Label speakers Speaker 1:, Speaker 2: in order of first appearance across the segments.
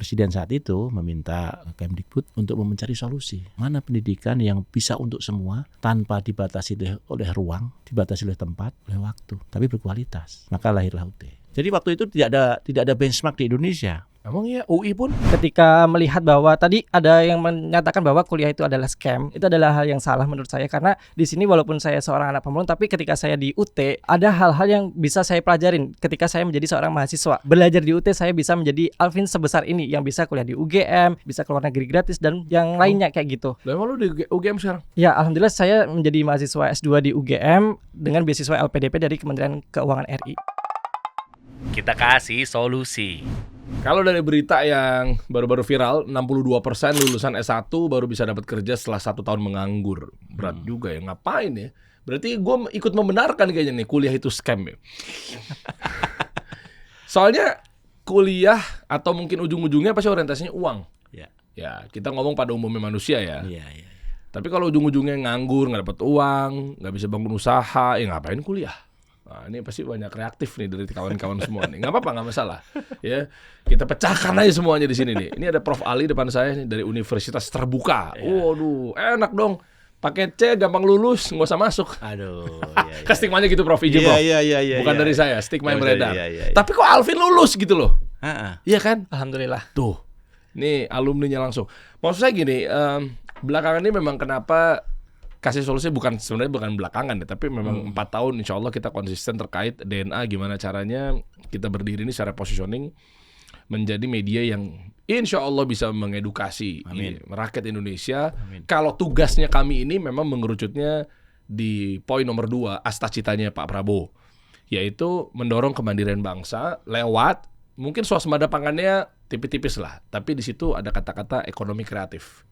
Speaker 1: Presiden saat itu meminta Kemdikbud untuk mencari solusi. Mana pendidikan yang bisa untuk semua tanpa dibatasi oleh ruang, dibatasi oleh tempat, oleh waktu, tapi berkualitas. Maka lahirlah UT. Jadi waktu itu tidak ada benchmark di Indonesia.
Speaker 2: Emang ya UI pun
Speaker 3: Ketika melihat bahwa tadi ada yang menyatakan bahwa kuliah itu adalah scam, itu adalah hal yang salah menurut saya, karena di sini walaupun saya seorang anak pemulung, tapi ketika saya di UT ada hal-hal yang bisa saya pelajarin. Ketika saya menjadi seorang mahasiswa, belajar di UT saya bisa menjadi Alvin sebesar ini yang bisa kuliah di UGM, bisa keluar negeri gratis dan yang lainnya kayak gitu.
Speaker 2: lah, emang lu di UGM sekarang?
Speaker 3: Ya, alhamdulillah saya menjadi mahasiswa S2 di UGM dengan beasiswa LPDP dari Kementerian Keuangan RI.
Speaker 4: Kita kasih solusi.
Speaker 2: Kalau dari berita yang baru-baru viral, 62% lulusan S1 baru bisa dapat kerja setelah 1 tahun menganggur. Berat juga ya, ngapain ya? Berarti gue ikut membenarkan kayaknya nih, kuliah itu scam ya. Soalnya kuliah atau mungkin ujung-ujungnya pasti orientasinya uang.
Speaker 1: Ya.
Speaker 2: Ya, kita ngomong pada umumnya manusia ya.
Speaker 1: Iya.
Speaker 2: Tapi kalau ujung-ujungnya nganggur, nggak dapat uang, nggak bisa bangun usaha, ya ngapain kuliah? Nah, ini pasti banyak reaktif nih dari kawan-kawan semua nih. Nggak apa-apa, nggak masalah. Ya, kita pecahkan aja semuanya di sini nih. Ini ada Prof Ali depan saya nih dari Universitas Terbuka. Waduh, enak dong. Pakai C gampang lulus, nggak usah masuk.
Speaker 1: Aduh.
Speaker 2: Kan stigmanya gitu Prof, izin Prof. Bukan dari saya, stigma yang beredar. Tapi kok Alvin lulus gitu loh? Iya kan?
Speaker 3: Alhamdulillah.
Speaker 2: Tuh, ini alumninya langsung. Maksud saya gini, belakangan ini memang kenapa kasih solusi sebenarnya bukan belakangan ya, tapi memang 4 tahun insya Allah kita konsisten terkait DNA, gimana caranya kita berdiri ini secara positioning menjadi media yang insya Allah bisa mengedukasi rakyat Indonesia. Kalau tugasnya kami ini memang mengerucutnya di poin nomor 2, asta-citanya Pak Prabowo, yaitu mendorong kemandirian bangsa lewat mungkin swasembada pangannya tipis-tipis lah, tapi di situ ada kata-kata ekonomi kreatif.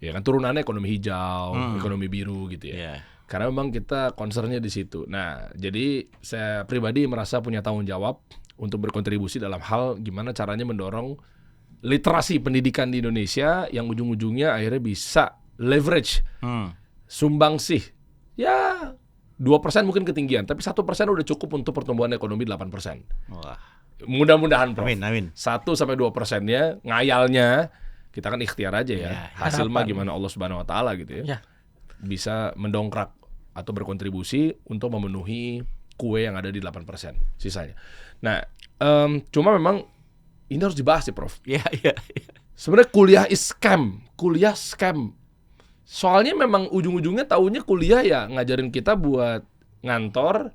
Speaker 2: Ya kan, turunannya ekonomi hijau, ekonomi biru gitu ya. Karena memang kita concernnya di situ. Nah, jadi saya pribadi merasa punya tanggung jawab untuk berkontribusi dalam hal gimana caranya mendorong literasi pendidikan di Indonesia yang ujung-ujungnya akhirnya bisa leverage sumbangsih. Ya 2% mungkin ketinggian, tapi 1% udah cukup untuk pertumbuhan ekonomi 8%.
Speaker 1: Wah.
Speaker 2: Mudah-mudahan Prof.
Speaker 1: Amin.
Speaker 2: 1-2%-nya ngayalnya kita kan ikhtiar aja ya. Hasil mah
Speaker 3: harapan.
Speaker 2: gimana Allah Subhanahu wa taala gitu ya. Bisa mendongkrak atau berkontribusi untuk memenuhi kue yang ada di 8% sisanya. Nah, cuma memang ini harus dibahas sih Prof.
Speaker 1: Iya.
Speaker 2: Sebenarnya kuliah is scam, kuliah scam. Soalnya memang ujung-ujungnya taunya kuliah ya ngajarin kita buat ngantor,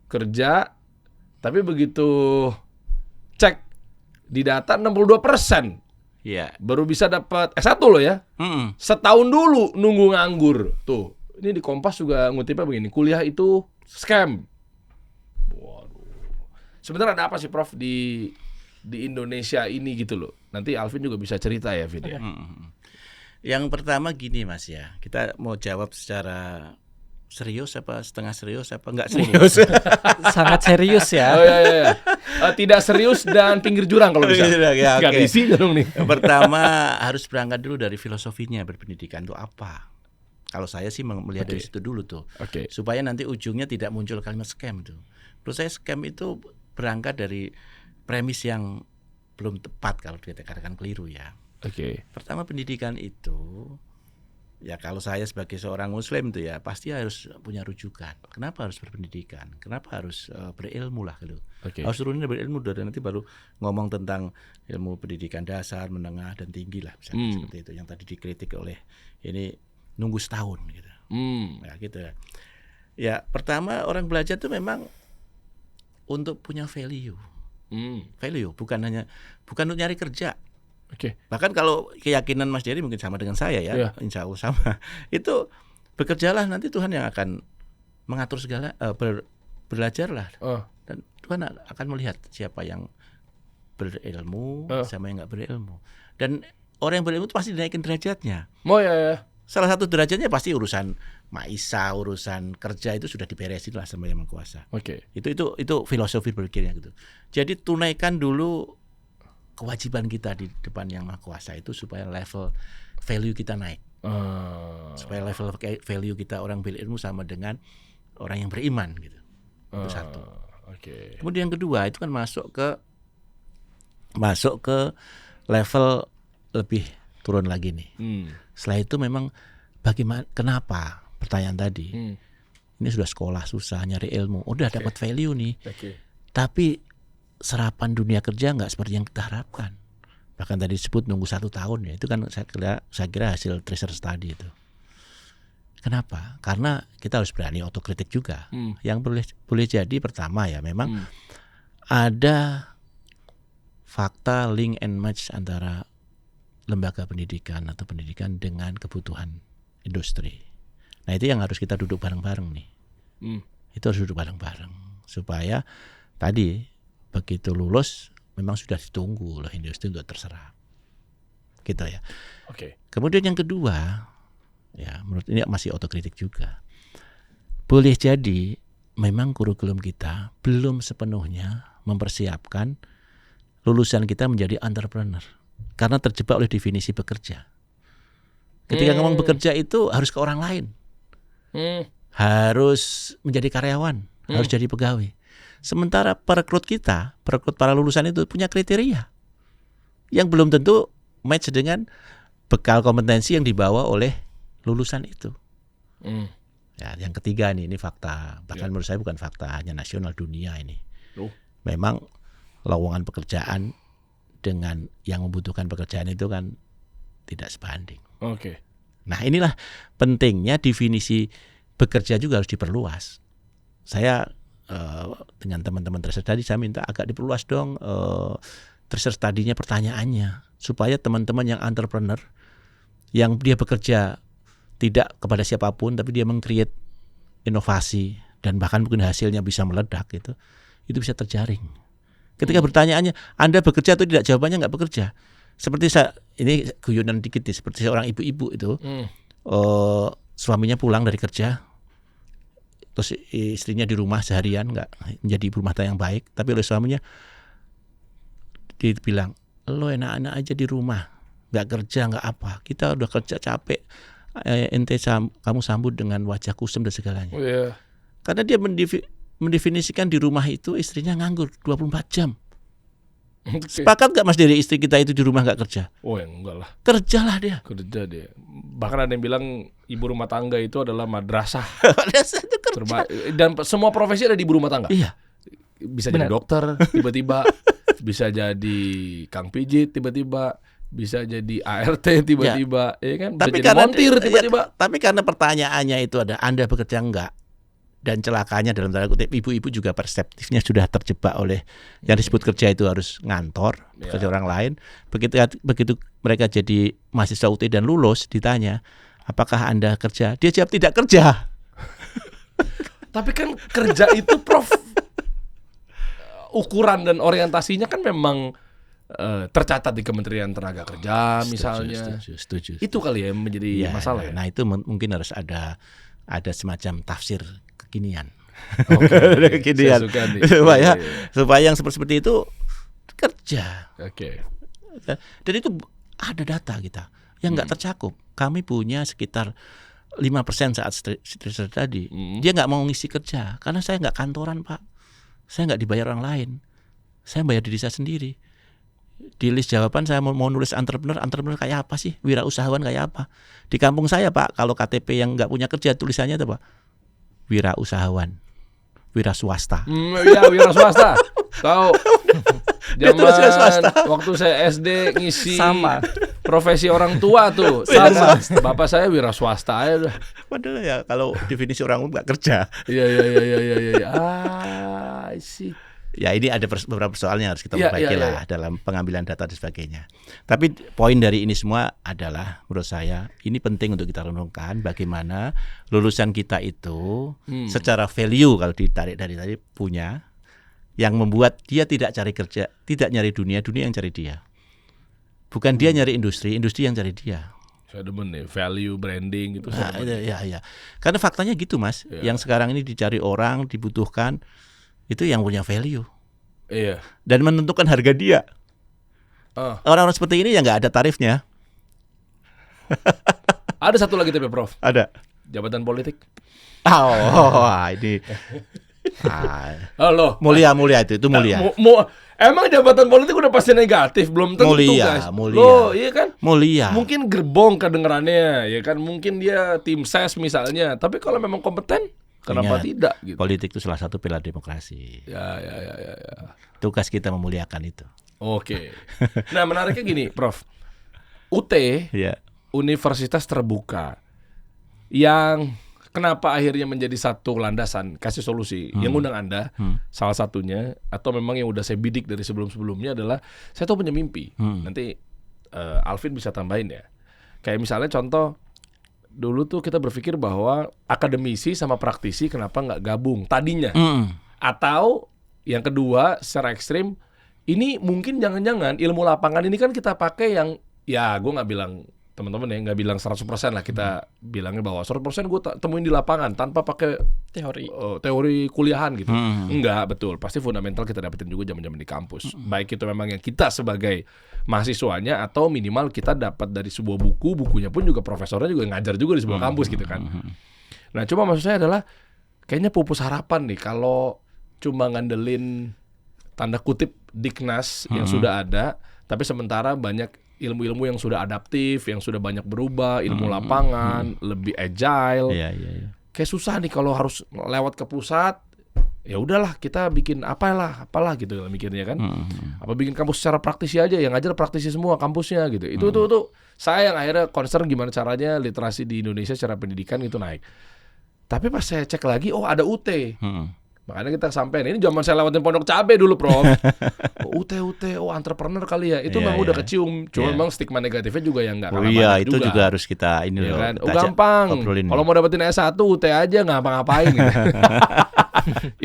Speaker 2: kerja, tapi begitu cek di data 62%.
Speaker 1: Iya.
Speaker 2: Baru bisa dapat S1 loh ya. Setahun dulu nunggu nganggur. Tuh, ini di Kompas juga ngutipnya begini, kuliah itu scam. Waduh. Sebenarnya ada apa sih Prof di Indonesia ini gitu loh. Nanti Alvin juga bisa cerita ya, Vin.
Speaker 1: Yang pertama gini Mas ya, kita mau jawab secara serius apa setengah serius apa enggak serius?
Speaker 3: Sangat serius ya.
Speaker 2: Oh iya. Tidak serius dan pinggir jurang kalau bisa.
Speaker 1: Ya,
Speaker 2: Nggak
Speaker 1: oke.
Speaker 2: diisi dong nih.
Speaker 1: Yang pertama harus berangkat dulu dari filosofinya berpendidikan itu apa. Kalau saya sih melihat dari situ dulu tuh, supaya nanti ujungnya tidak muncul kalimat scam tuh. Menurut saya scam itu berangkat dari premis yang belum tepat kalau kita katakan keliru ya. Pertama pendidikan itu, ya kalau saya sebagai seorang Muslim tuh ya pasti harus punya rujukan. Kenapa harus berpendidikan? Kenapa harus berilmu lah gitu. Harus turunnya berilmu dan nanti baru ngomong tentang ilmu pendidikan dasar, menengah dan tinggi lah misalnya seperti itu yang tadi dikritik oleh ini nunggu setahun gitu. Ya gitu ya. Ya pertama orang belajar tuh memang untuk punya value. Value bukan untuk nyari kerja. Bahkan kalau keyakinan Mas Jerry mungkin sama dengan saya ya, insya Allah sama. Itu bekerjalah nanti Tuhan yang akan mengatur segala, belajarlah. Dan Tuhan akan melihat siapa yang berilmu, siapa yang nggak berilmu. Dan orang yang berilmu itu pasti dinaikin derajatnya. Salah satu derajatnya pasti urusan maisha, urusan kerja itu sudah diberesin lah sama Yang Maha Kuasa. Itu filosofi berpikirnya gitu. Jadi tunaikan dulu kewajiban kita di depan Yang Maha Kuasa itu supaya level value kita naik. Supaya level value kita orang berilmu sama dengan orang yang beriman gitu. Itu satu. Kemudian yang kedua itu kan masuk ke masuk ke level lebih turun lagi nih. Setelah itu memang bagaimana, kenapa? Pertanyaan tadi. Ini sudah sekolah susah nyari ilmu, udah dapat value nih. Tapi serapan dunia kerja nggak seperti yang kita harapkan. Bahkan tadi disebut nunggu 1 tahun ya, itu kan saya kira hasil tracer study itu. Kenapa? Karena kita harus berani otokritik juga. Yang boleh jadi pertama ya memang ada fakta link and match antara lembaga pendidikan atau pendidikan dengan kebutuhan industri. Nah itu yang harus kita duduk bareng-bareng nih. Itu harus duduk bareng-bareng supaya tadi begitu lulus memang sudah ditunggu loh industri untuk terserap. Gitu ya. Kemudian yang kedua, ya menurut ini masih otokritik juga. Boleh jadi memang kurikulum kita belum sepenuhnya mempersiapkan lulusan kita menjadi entrepreneur karena terjebak oleh definisi bekerja. Ketika ngomong bekerja itu harus ke orang lain. Harus menjadi karyawan, harus jadi pegawai. Sementara perekrut para lulusan itu punya kriteria yang belum tentu match dengan bekal kompetensi yang dibawa oleh lulusan itu. Ya, yang ketiga nih, ini fakta. Bahkan menurut saya bukan fakta hanya nasional, dunia ini. Memang lowongan pekerjaan dengan yang membutuhkan pekerjaan itu kan tidak sebanding. Nah inilah pentingnya definisi bekerja juga harus diperluas. Saya dengan teman-teman tracer tadi saya minta agak diperluas dong tracer study-nya, pertanyaannya, supaya teman-teman yang entrepreneur yang dia bekerja tidak kepada siapapun tapi dia meng-create inovasi dan bahkan mungkin hasilnya bisa meledak gitu, itu bisa terjaring. Ketika bertanyaannya Anda bekerja atau tidak, jawabannya nggak bekerja. Seperti ini guyonan dikit nih, seperti seorang ibu-ibu itu suaminya pulang dari kerja, terus istrinya di rumah seharian nggak menjadi ibu rumah tangga yang baik, tapi oleh suaminya dibilang, lo enak-enak aja di rumah, nggak kerja nggak apa, kita udah kerja capek, ente kamu sambut dengan wajah kusam dan segalanya. Karena dia mendefinisikan di rumah itu istrinya nganggur 24 jam. Sepakat gak Mas dari istri kita itu di rumah gak kerja?
Speaker 2: Enggak lah.
Speaker 1: Kerja dia.
Speaker 2: Bahkan ada yang bilang ibu rumah tangga itu adalah madrasah.
Speaker 1: Madrasah itu kerja.
Speaker 2: Dan semua profesi ada di ibu rumah tangga.
Speaker 1: Iya.
Speaker 2: Bisa jadi dokter tiba-tiba, bisa jadi kang pijit tiba-tiba, bisa jadi ART tiba-tiba, ya kan? Bisa
Speaker 1: tapi
Speaker 2: jadi montir tiba-tiba.
Speaker 1: Tapi karena pertanyaannya itu ada Anda bekerja enggak? Dan celakanya dalam tanda kutip ibu-ibu juga perseptifnya sudah terjebak oleh yang disebut kerja itu harus ngantor, kerja orang lain. Begitu mereka jadi mahasiswa UT dan lulus, ditanya apakah Anda kerja? Dia jawab tidak kerja.
Speaker 2: Tapi kan kerja itu Prof, ukuran dan orientasinya kan memang tercatat di Kementerian Tenaga Kerja misalnya.
Speaker 1: Setuju.
Speaker 2: Itu kali ya yang menjadi masalah ya.
Speaker 1: Nah itu mungkin harus ada semacam tafsir kekinian.
Speaker 2: Kekinian.
Speaker 1: Supaya yang seperti itu kerja. Dan itu ada data kita yang nggak tercakup. Kami punya sekitar 5% saat tracer tadi. Dia nggak mau ngisi kerja karena saya nggak kantoran Pak. Saya nggak dibayar orang lain. Saya bayar diri saya sendiri. Di list jawaban saya mau nulis entrepreneur kayak apa sih? Wirausahawan kayak apa? Di kampung saya Pak, kalau KTP yang nggak punya kerja tulisannya itu Pak, wirausahawan, wira swasta.
Speaker 2: Iya, wira swasta. Tahu? Zaman waktu saya SD ngisi
Speaker 3: sama
Speaker 2: profesi orang tua tuh, sama. Bapak saya wira swasta aja udah.
Speaker 1: Padahal ya kalau definisi orang umum nggak kerja.
Speaker 2: Iya. Sih.
Speaker 1: Ya ini ada beberapa persoalan yang harus kita perbaiki lah dalam pengambilan data dan sebagainya. Tapi poin dari ini semua adalah menurut saya ini penting untuk kita renungkan bagaimana lulusan kita itu secara value kalau ditarik dari tadi punya yang membuat dia tidak cari kerja, tidak nyari dunia yang cari dia. Bukan dia nyari industri yang cari dia.
Speaker 2: Saya demen nih value branding gitu.
Speaker 1: Ya. Karena faktanya gitu Mas, yang sekarang ini dicari orang, dibutuhkan itu yang punya value.
Speaker 2: Iya.
Speaker 1: Dan menentukan harga dia. Orang-orang seperti ini yang nggak ada tarifnya.
Speaker 2: Ada satu lagi tapi Prof.
Speaker 1: Ada.
Speaker 2: Jabatan politik.
Speaker 1: Ini. Mulia itu mulia.
Speaker 2: Emang jabatan politik udah pasti negatif, belum tentu guys.
Speaker 1: Mulia.
Speaker 2: Loh, iya kan?
Speaker 1: Mulia.
Speaker 2: Mungkin gerbong kedengerannya, ya kan? Mungkin dia tim ses misalnya. Tapi kalau memang kompeten, kenapa tidak? Gitu.
Speaker 1: Politik itu salah satu pilar demokrasi.
Speaker 2: Ya.
Speaker 1: Tugas kita memuliakan itu.
Speaker 2: Oke. Nah, menariknya gini, Prof. UT,
Speaker 1: Ya.
Speaker 2: Universitas Terbuka, yang kenapa akhirnya menjadi satu landasan kasih solusi yang undang Anda salah satunya atau memang yang udah saya bidik dari sebelum-sebelumnya adalah saya tuh punya mimpi. Nanti Alvin bisa tambahin ya. Kayak misalnya contoh dulu tuh kita berpikir bahwa akademisi sama praktisi kenapa nggak gabung tadinya. Atau yang kedua secara ekstrim ini mungkin jangan-jangan ilmu lapangan ini kan kita pakai yang ya gue nggak bilang teman-teman ya nggak bilang 100% lah kita bilangnya bahwa 100% gue temuin di lapangan tanpa pakai teori kuliahan gitu. Enggak, betul. Pasti fundamental kita dapetin juga zaman-zaman di kampus. Baik itu memang yang kita sebagai mahasiswanya atau minimal kita dapat dari sebuah buku, bukunya pun juga profesornya juga ngajar juga di sebuah kampus gitu kan. Nah, cuma maksud saya adalah kayaknya pupus harapan nih kalau cuma ngandelin tanda kutip Diknas yang sudah ada, tapi sementara banyak ilmu-ilmu yang sudah adaptif, yang sudah banyak berubah, ilmu lapangan, lebih agile.
Speaker 1: Iya.
Speaker 2: Kayak susah nih kalau harus lewat ke pusat. Ya udahlah, kita bikin apalah gitu mikirnya kan. Apa bikin kampus secara praktisi aja, yang ngajar praktisi semua kampusnya gitu. Itu saya yang akhirnya concern gimana caranya literasi di Indonesia secara pendidikan itu naik. Tapi pas saya cek lagi, oh ada UT. Makanya kita sampai ini zaman saya lewatin Pondok Cabe dulu, Prof. UT, entrepreneur kali ya. Itu memang udah kecium. Cuma memang stigma negatifnya juga yang nggak kalah banyak
Speaker 1: itu juga harus kita ini loh.
Speaker 2: Kan? Gampang. Kalau mau dapetin S1 UT aja nggak ngapa-ngapain gitu.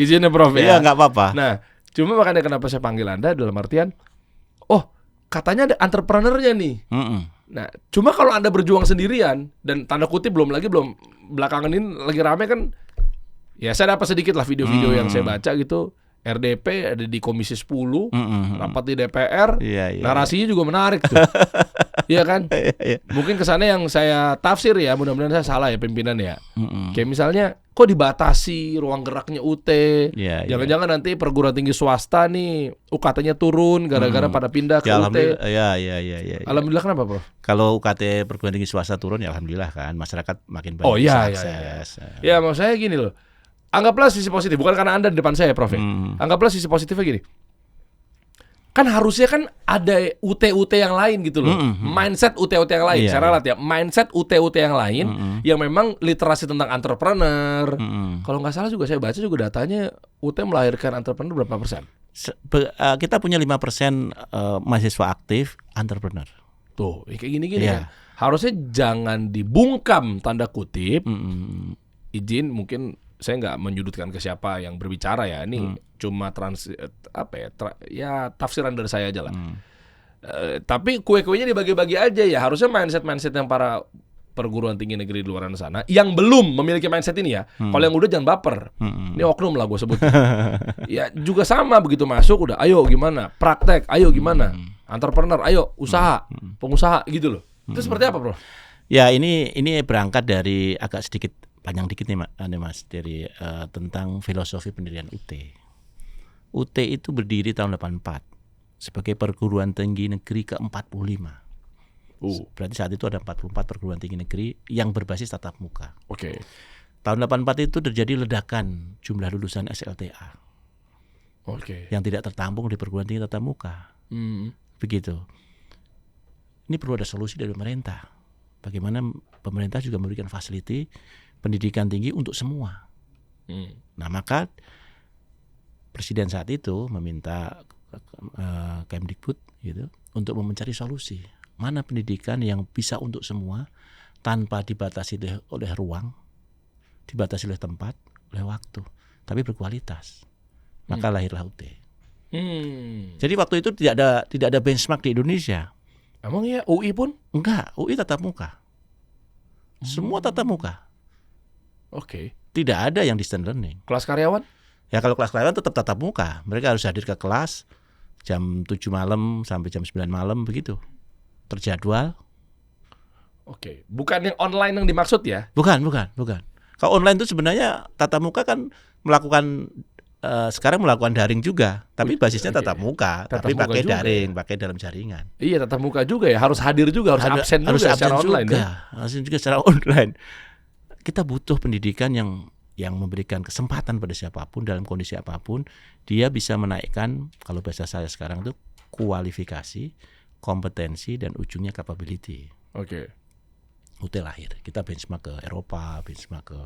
Speaker 2: Izinnya, Prof ya.
Speaker 1: Iya, nggak apa-apa.
Speaker 2: Nah, cuma makanya kenapa saya panggil Anda dalam artian, katanya ada entrepreneurnya nih. Nah, cuma kalau Anda berjuang sendirian dan tanda kutip belum belakangan ini lagi rame kan. Ya saya dapat sedikit lah video-video yang saya baca gitu. RDP ada di Komisi 10, rapat di DPR, narasinya juga menarik tuh. Iya kan? Mungkin kesannya yang saya tafsir ya, mudah-mudahan saya salah ya pimpinan ya. Kayak misalnya, kok dibatasi ruang geraknya UT? Jangan-jangan nanti perguruan tinggi swasta nih UKT-nya turun gara-gara pada pindah ke UT. Alhamdulillah kenapa, Bro?
Speaker 1: Kalau UKT perguruan tinggi swasta turun ya alhamdulillah kan, masyarakat makin banyak akses.
Speaker 2: Ya, maksud saya gini loh. Anggaplah sisi positif, bukan karena Anda di depan saya, Prof. Anggaplah sisi positifnya gini. Kan harusnya kan ada UT-UT yang lain gitu loh. Mindset UT-UT yang lain. Saya ralat ya, mindset UT-UT yang lain yang memang literasi tentang entrepreneur. Kalau nggak salah juga saya baca juga datanya UT melahirkan entrepreneur berapa persen?
Speaker 1: Kita punya 5% mahasiswa aktif entrepreneur.
Speaker 2: Tuh, kayak gini-gini kan. Harusnya jangan dibungkam tanda kutip. Izin mungkin saya nggak menyudutkan ke siapa yang berbicara ya, ini cuma tafsiran dari saya aja lah. Tapi kue-kuenya dibagi-bagi aja ya. Harusnya mindset yang para perguruan tinggi negeri di luar sana yang belum memiliki mindset ini ya. Kalau yang udah jangan baper. Ini oknum lah gue sebut. Ya juga sama begitu masuk udah, ayo gimana? Praktek, ayo gimana? Entrepreneur, ayo usaha, pengusaha gitu loh. Itu seperti apa, Bro?
Speaker 1: Ya ini berangkat dari agak sedikit panjang dikit nih Mas dari tentang filosofi pendirian UT. UT itu berdiri tahun 84 sebagai perguruan tinggi negeri ke-45. Berarti saat itu ada 44 perguruan tinggi negeri yang berbasis tatap muka. Tahun 84 itu terjadi ledakan jumlah lulusan SLTA. Yang tidak tertampung di perguruan tinggi tatap muka. Begitu. Ini perlu ada solusi dari pemerintah. Bagaimana pemerintah juga memberikan fasiliti pendidikan tinggi untuk semua. Nah, maka Presiden saat itu meminta Kemdikbud gitu untuk mencari solusi. Mana pendidikan yang bisa untuk semua tanpa dibatasi oleh ruang, dibatasi oleh tempat, oleh waktu, tapi berkualitas. Maka lahirlah UT. Jadi waktu itu tidak ada benchmark di Indonesia.
Speaker 2: Emang ya UI pun?
Speaker 1: Enggak, UI tatap muka. Semua tatap muka. Tidak ada yang distance learning.
Speaker 2: Kelas karyawan?
Speaker 1: Ya kalau kelas karyawan tetap tatap muka. Mereka harus hadir ke kelas jam 7 malam sampai jam 9 malam begitu. Terjadwal.
Speaker 2: Bukan yang online yang dimaksud ya?
Speaker 1: Bukan. Kalau online itu sebenarnya tatap muka kan melakukan sekarang melakukan daring juga, tapi basisnya
Speaker 2: Oke.
Speaker 1: tatap muka,
Speaker 2: Tatap
Speaker 1: tapi
Speaker 2: muka
Speaker 1: pakai
Speaker 2: juga
Speaker 1: daring, pakai dalam jaringan.
Speaker 2: Iya, tatap muka juga ya, harus hadir juga, harus absen juga secara online ya.
Speaker 1: Absen juga secara online. Kita butuh pendidikan yang memberikan kesempatan pada siapapun dalam kondisi apapun, dia bisa menaikkan, kalau bahasa saya sekarang itu kualifikasi, kompetensi, dan ujungnya capability.
Speaker 2: Oke.
Speaker 1: UT lahir, kita benchmark ke Eropa, benchmark ke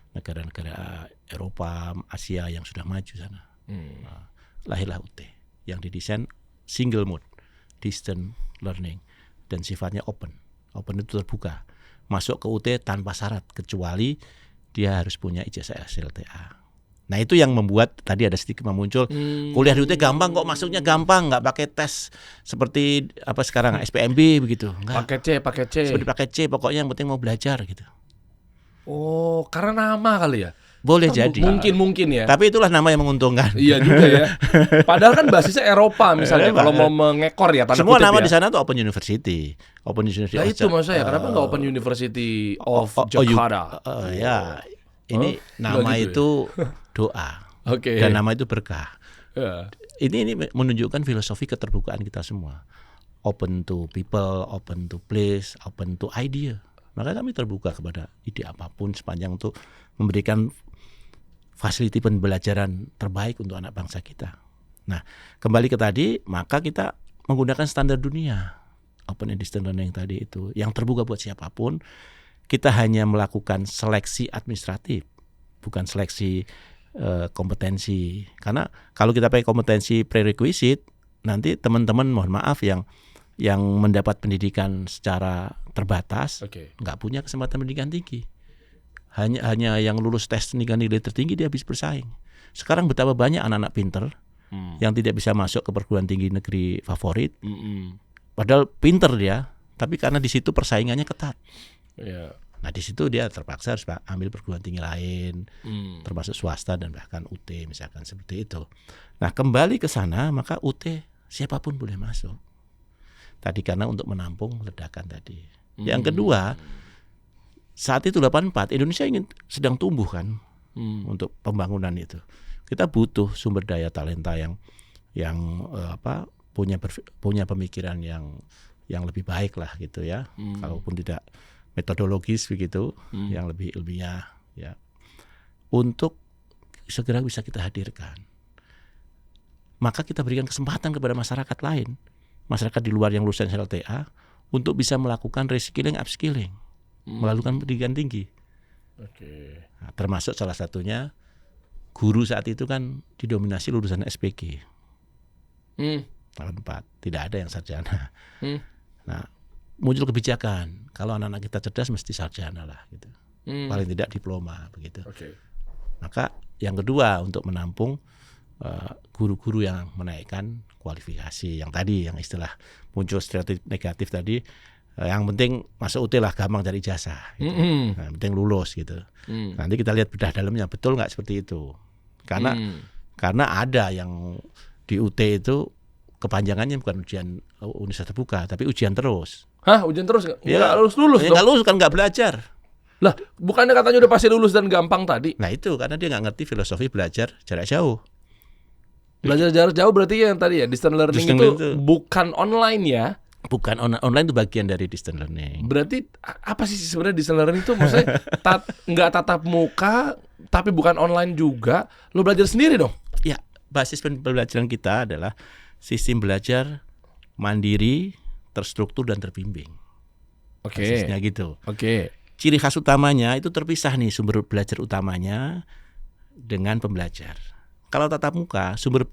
Speaker 1: negara-negara Eropa, Asia yang sudah maju sana. Nah, lahirlah UT yang didesain single mode, distant learning, dan sifatnya open. Open itu terbuka. Masuk ke UT tanpa syarat, kecuali dia harus punya ijazah SLTA. Nah itu yang membuat tadi ada stigma muncul, kuliah di UT gampang kok, masuknya gampang, nggak pakai tes seperti apa sekarang SPMB begitu.
Speaker 2: Pakai C.
Speaker 1: Seperti pakai C, pokoknya yang penting mau belajar gitu.
Speaker 2: Oh, karena nama kali ya?
Speaker 1: Boleh jadi.
Speaker 2: Mungkin ya.
Speaker 1: Tapi itulah nama yang menguntungkan.
Speaker 2: Iya juga ya. Padahal kan basisnya Eropa misalnya kalau mau mengekor ya tanda
Speaker 1: semua
Speaker 2: kutip
Speaker 1: nama
Speaker 2: ya.
Speaker 1: di sana tuh Open University. Open University.
Speaker 2: Nah itu maksud saya, kenapa nggak Open University of Jakarta?
Speaker 1: Ya, ini
Speaker 2: Nggak
Speaker 1: nama
Speaker 2: gitu
Speaker 1: itu doa.
Speaker 2: Oke.
Speaker 1: Dan nama itu berkah.
Speaker 2: Ya.
Speaker 1: Ini menunjukkan filosofi keterbukaan kita semua. Open to people, open to place, open to idea. Maka kami terbuka kepada ide apapun sepanjang untuk memberikan fasiliti pembelajaran terbaik untuk anak bangsa kita. Nah, kembali ke tadi, maka kita menggunakan standar dunia. Open and distant learning tadi itu yang terbuka buat siapapun. Kita hanya melakukan seleksi administratif, bukan seleksi kompetensi. Karena kalau kita pakai kompetensi prerequisite, nanti teman-teman mohon maaf yang mendapat pendidikan secara terbatas, nggak punya kesempatan pendidikan tinggi. Hanya yang lulus tes dengan nilai tertinggi dia bisa bersaing. Sekarang betapa banyak anak-anak pinter yang tidak bisa masuk ke perguruan tinggi negeri favorit, padahal pinter dia, tapi karena di situ persaingannya ketat.
Speaker 2: Yeah.
Speaker 1: Nah di situ dia terpaksa harus ambil perguruan tinggi lain, termasuk swasta dan bahkan UT misalkan seperti itu. Nah kembali ke sana, maka UT siapapun boleh masuk. Tadi karena untuk menampung ledakan tadi. Yang kedua, saat itu 84 Indonesia sedang tumbuh kan untuk pembangunan itu. Kita butuh sumber daya talenta yang punya pemikiran yang lebih baik lah gitu ya. Kalaupun tidak metodologis begitu, yang lebih ilmiah ya. Untuk segera bisa kita hadirkan. Maka kita berikan kesempatan kepada masyarakat lain, masyarakat di luar yang lulusan SLTA, untuk bisa melakukan reskilling, upskilling, melakukan pendidikan tinggi. Nah, termasuk salah satunya guru saat itu kan didominasi lulusan SPG. Tahun 4 tidak ada yang sarjana. Nah, muncul kebijakan kalau anak-anak kita cerdas mesti sarjana lah gitu. Paling tidak diploma begitu. Maka yang kedua untuk menampung guru-guru yang menaikkan kualifikasi yang tadi, yang istilah muncul stereotip negatif tadi, yang penting masuk UT lah, gampang cari ijazah gitu. Nah, penting lulus gitu. Nanti kita lihat bedah dalamnya betul nggak seperti itu. Karena ada yang di UT itu kepanjangannya bukan ujian universitas terbuka, tapi ujian terus.
Speaker 2: Hah, ujian terus?
Speaker 1: Ya,
Speaker 2: nggak lulus
Speaker 1: ya, nggak lulus kan nggak belajar.
Speaker 2: Lah, bukannya katanya udah pasti lulus dan gampang tadi?
Speaker 1: Nah itu karena dia nggak ngerti filosofi belajar jarak jauh.
Speaker 2: Belajar jarak jauh berarti yang tadi ya distant learning itu bukan online ya?
Speaker 1: Bukan online itu bagian dari distant learning.
Speaker 2: Berarti apa sih sebenarnya distant learning itu? Maksudnya nggak tatap muka, tapi bukan online juga. Lo belajar sendiri dong?
Speaker 1: Ya, basis pembelajaran kita adalah sistem belajar mandiri, terstruktur dan terbimbing. Basisnya gitu. Ciri khas utamanya itu terpisah nih, sumber belajar utamanya dengan pembelajar. Kalau tatap muka, sumber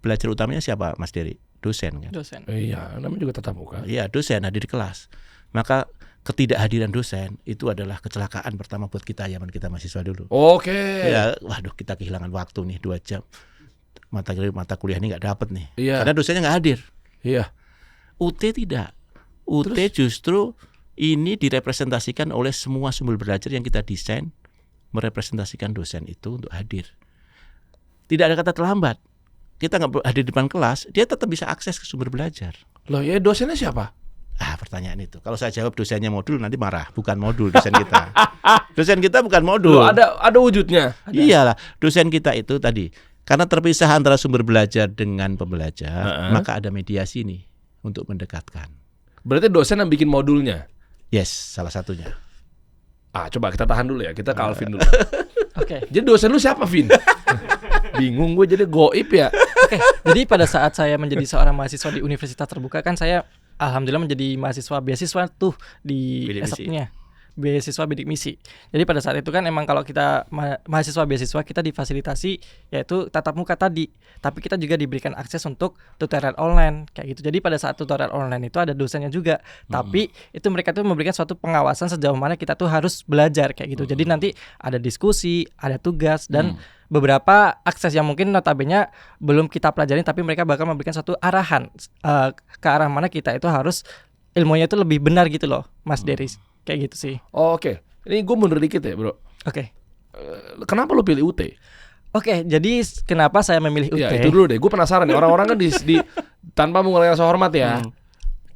Speaker 1: belajar utamanya siapa, Mas Dery? Dosen kan?
Speaker 3: Dosen.
Speaker 2: Iya, namanya juga tatap muka.
Speaker 1: Iya, dosen hadir di kelas. Maka ketidakhadiran dosen itu adalah kecelakaan pertama buat kita zaman kita mahasiswa dulu. Ya, waduh kita kehilangan waktu nih 2 jam. Mata kuliah ini nggak dapet nih.
Speaker 2: Iya.
Speaker 1: Karena dosennya nggak hadir.
Speaker 2: Iya.
Speaker 1: UT tidak. UT justru ini direpresentasikan oleh semua sumber belajar yang kita desain merepresentasikan dosen itu untuk hadir. Tidak ada kata terlambat. Kita nggak hadir di depan kelas, dia tetap bisa akses ke sumber belajar.
Speaker 2: Loh ya, dosennya siapa?
Speaker 1: Pertanyaan itu. Kalau saya jawab dosennya modul nanti marah. Bukan modul dosen kita. Dosen kita bukan modul.
Speaker 2: Loh, ada wujudnya.
Speaker 1: Iyalah, dosen kita itu tadi Karena terpisah antara sumber belajar dengan pembelajar, maka ada mediasi nih untuk mendekatkan.
Speaker 2: Berarti dosen yang bikin modulnya?
Speaker 1: Yes, salah satunya.
Speaker 2: Coba kita tahan dulu ya, kita ke Alvin dulu.
Speaker 3: Oke.
Speaker 2: Jadi dosen lu siapa, Vin? Bingung gue jadi goib ya.
Speaker 3: Oke. Jadi pada saat saya menjadi seorang mahasiswa di Universitas Terbuka kan saya alhamdulillah menjadi mahasiswa beasiswa tuh di S1-nya. Beasiswa bidik misi. Jadi pada saat itu kan emang kalau kita mahasiswa beasiswa kita difasilitasi yaitu tatap muka tadi, tapi kita juga diberikan akses untuk tutorial online kayak gitu. Jadi pada saat tutorial online itu ada dosennya juga, tapi itu mereka tuh memberikan suatu pengawasan sejauh mana kita tuh harus belajar kayak gitu. Jadi nanti ada diskusi, ada tugas dan beberapa akses yang mungkin notabene belum kita pelajarin, tapi mereka bakal memberikan suatu arahan ke arah mana kita itu harus ilmunya itu lebih benar gitu loh, Mas Deris. Kayak gitu sih.
Speaker 2: Oke. Ini gue mundur dikit ya, bro.
Speaker 3: Oke.
Speaker 2: Kenapa lu pilih UT?
Speaker 3: Oke, jadi kenapa saya memilih UT?
Speaker 2: Ya itu dulu deh. Gue penasaran nih. Orang-orang kan di tanpa mengurangi rasa hormat ya.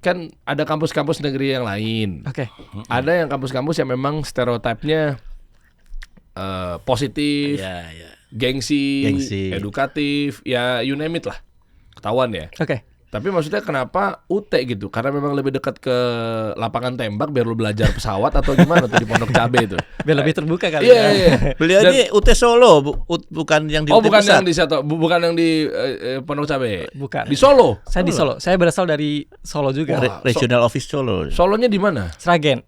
Speaker 2: Kan ada kampus-kampus negeri yang lain.
Speaker 3: Oke.
Speaker 2: Ada yang kampus-kampus yang memang stereotipnya positif, gengsi, edukatif, ya you name it lah. Ketahuan ya.
Speaker 3: Oke.
Speaker 2: Tapi maksudnya kenapa UT gitu? Karena memang lebih dekat ke lapangan tembak biar lu belajar pesawat atau gimana tuh di Pondok Cabe itu?
Speaker 3: Biar lebih terbuka kali ya.
Speaker 2: Iya.
Speaker 1: Beliau ini UT Solo, bukan yang di UT
Speaker 2: bukan
Speaker 1: Pusat.
Speaker 2: yang di Seto, bukan yang di Pondok Cabe.
Speaker 3: Bukan.
Speaker 2: Di Solo.
Speaker 3: Saya di Solo. Saya berasal dari Solo juga.
Speaker 1: Regional Office Solo.
Speaker 2: Solonya di mana?
Speaker 3: Sragen.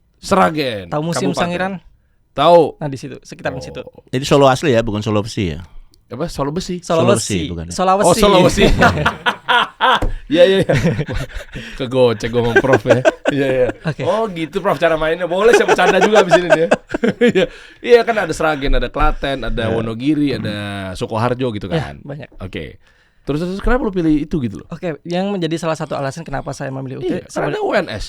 Speaker 2: Tahu
Speaker 3: Museum Sangiran?
Speaker 2: Tahu.
Speaker 3: Nah di situ, sekitaran situ.
Speaker 1: Jadi Solo asli ya, bukan Solo Besi ya.
Speaker 2: Apa? Solo Besi.
Speaker 1: Sulawesi, bukan ya?
Speaker 3: Sulawesi.
Speaker 2: Oh, Sulawesi. Iya. Kegocek gue ngomong Prof ya. Iya.
Speaker 3: Okay.
Speaker 2: Oh gitu Prof cara mainnya. Boleh saya bercanda juga abis ini ya. Iya kan ada Sragen, ada Klaten, ada Wonogiri, ada Sukoharjo gitu
Speaker 3: Ya,
Speaker 2: kan.
Speaker 3: banyak.
Speaker 2: Oke. Terus kenapa lu pilih itu gitu loh?
Speaker 3: Oke, yang menjadi salah satu alasan kenapa saya memilih UT.
Speaker 2: Iya, karena ada UNS.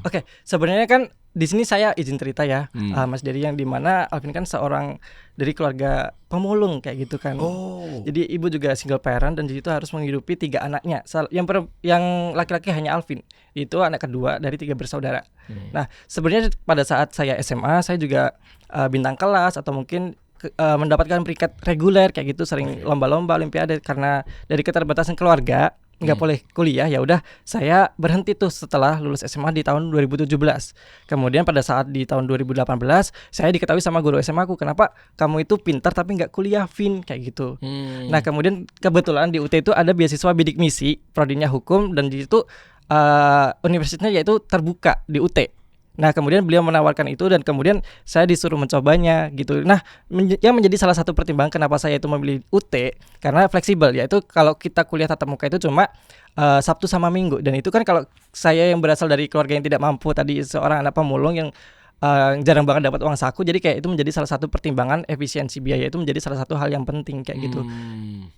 Speaker 3: Oke, sebenarnya kan di sini saya izin cerita ya, Mas Dery, yang dimana Alvin kan seorang dari keluarga pemulung kayak gitu kan. Jadi ibu juga single parent dan itu harus menghidupi 3 anaknya. Yang laki-laki hanya Alvin, itu anak kedua dari 3 bersaudara. Nah, sebenarnya pada saat saya SMA saya juga bintang kelas atau mungkin mendapatkan peringkat reguler kayak gitu, sering lomba-lomba olimpiade. Karena dari keterbatasan keluarga nggak boleh kuliah, ya udah saya berhenti tuh setelah lulus SMA di tahun 2017. Kemudian pada saat di tahun 2018 saya diketahui sama guru SMA aku, kenapa kamu itu pintar tapi nggak kuliah, Vin, kayak gitu. Nah kemudian kebetulan di UT itu ada beasiswa bidik misi, prodinya hukum, dan di situ universitasnya yaitu terbuka di UT. Nah kemudian beliau menawarkan itu dan kemudian saya disuruh mencobanya gitu. Nah yang menjadi salah satu pertimbangan kenapa saya itu memilih UT karena fleksibel, yaitu kalau kita kuliah tatap muka itu cuma Sabtu sama Minggu, dan itu kan kalau saya yang berasal dari keluarga yang tidak mampu tadi, seorang anak pemulung yang jarang banget dapat uang saku, jadi kayak itu menjadi salah satu pertimbangan, efisiensi biaya itu menjadi salah satu hal yang penting kayak gitu.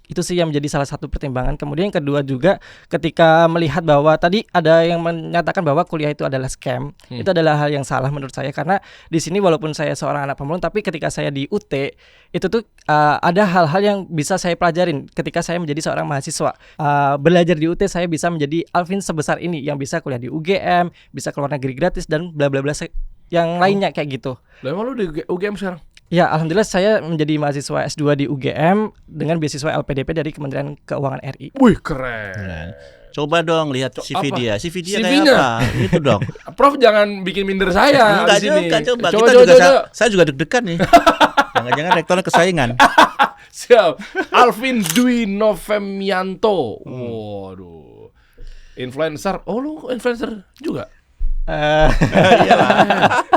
Speaker 3: Itu sih yang menjadi salah satu pertimbangan. Kemudian yang kedua juga ketika melihat bahwa tadi ada yang menyatakan bahwa kuliah itu adalah scam, itu adalah hal yang salah menurut saya, karena di sini walaupun saya seorang anak pemulung, tapi ketika saya di UT itu tuh ada hal-hal yang bisa saya pelajarin ketika saya menjadi seorang mahasiswa. Belajar di UT saya bisa menjadi Alvin sebesar ini yang bisa kuliah di UGM, bisa keluar negeri gratis dan bla bla bla yang lainnya kayak gitu.
Speaker 2: Lah emang lu di UGM sekarang?
Speaker 3: Ya, alhamdulillah saya menjadi mahasiswa S2 di UGM dengan beasiswa LPDP dari Kementerian Keuangan RI.
Speaker 2: Wih, keren.
Speaker 1: Coba dong lihat CV
Speaker 2: apa?
Speaker 1: dia. CV dia
Speaker 2: CV-nya?
Speaker 1: kayak apa? Itu dong.
Speaker 2: Prof jangan bikin minder saya
Speaker 1: Enggak
Speaker 2: di sini.
Speaker 1: juga, coba.
Speaker 2: Coba.
Speaker 1: Saya juga deg-degan nih. Jangan-jangan rektornya kesaingan.
Speaker 2: Siap. Alvin Dwi Novemianto. Waduh. Influencer. Oh, lu influencer juga?
Speaker 1: Iyalah.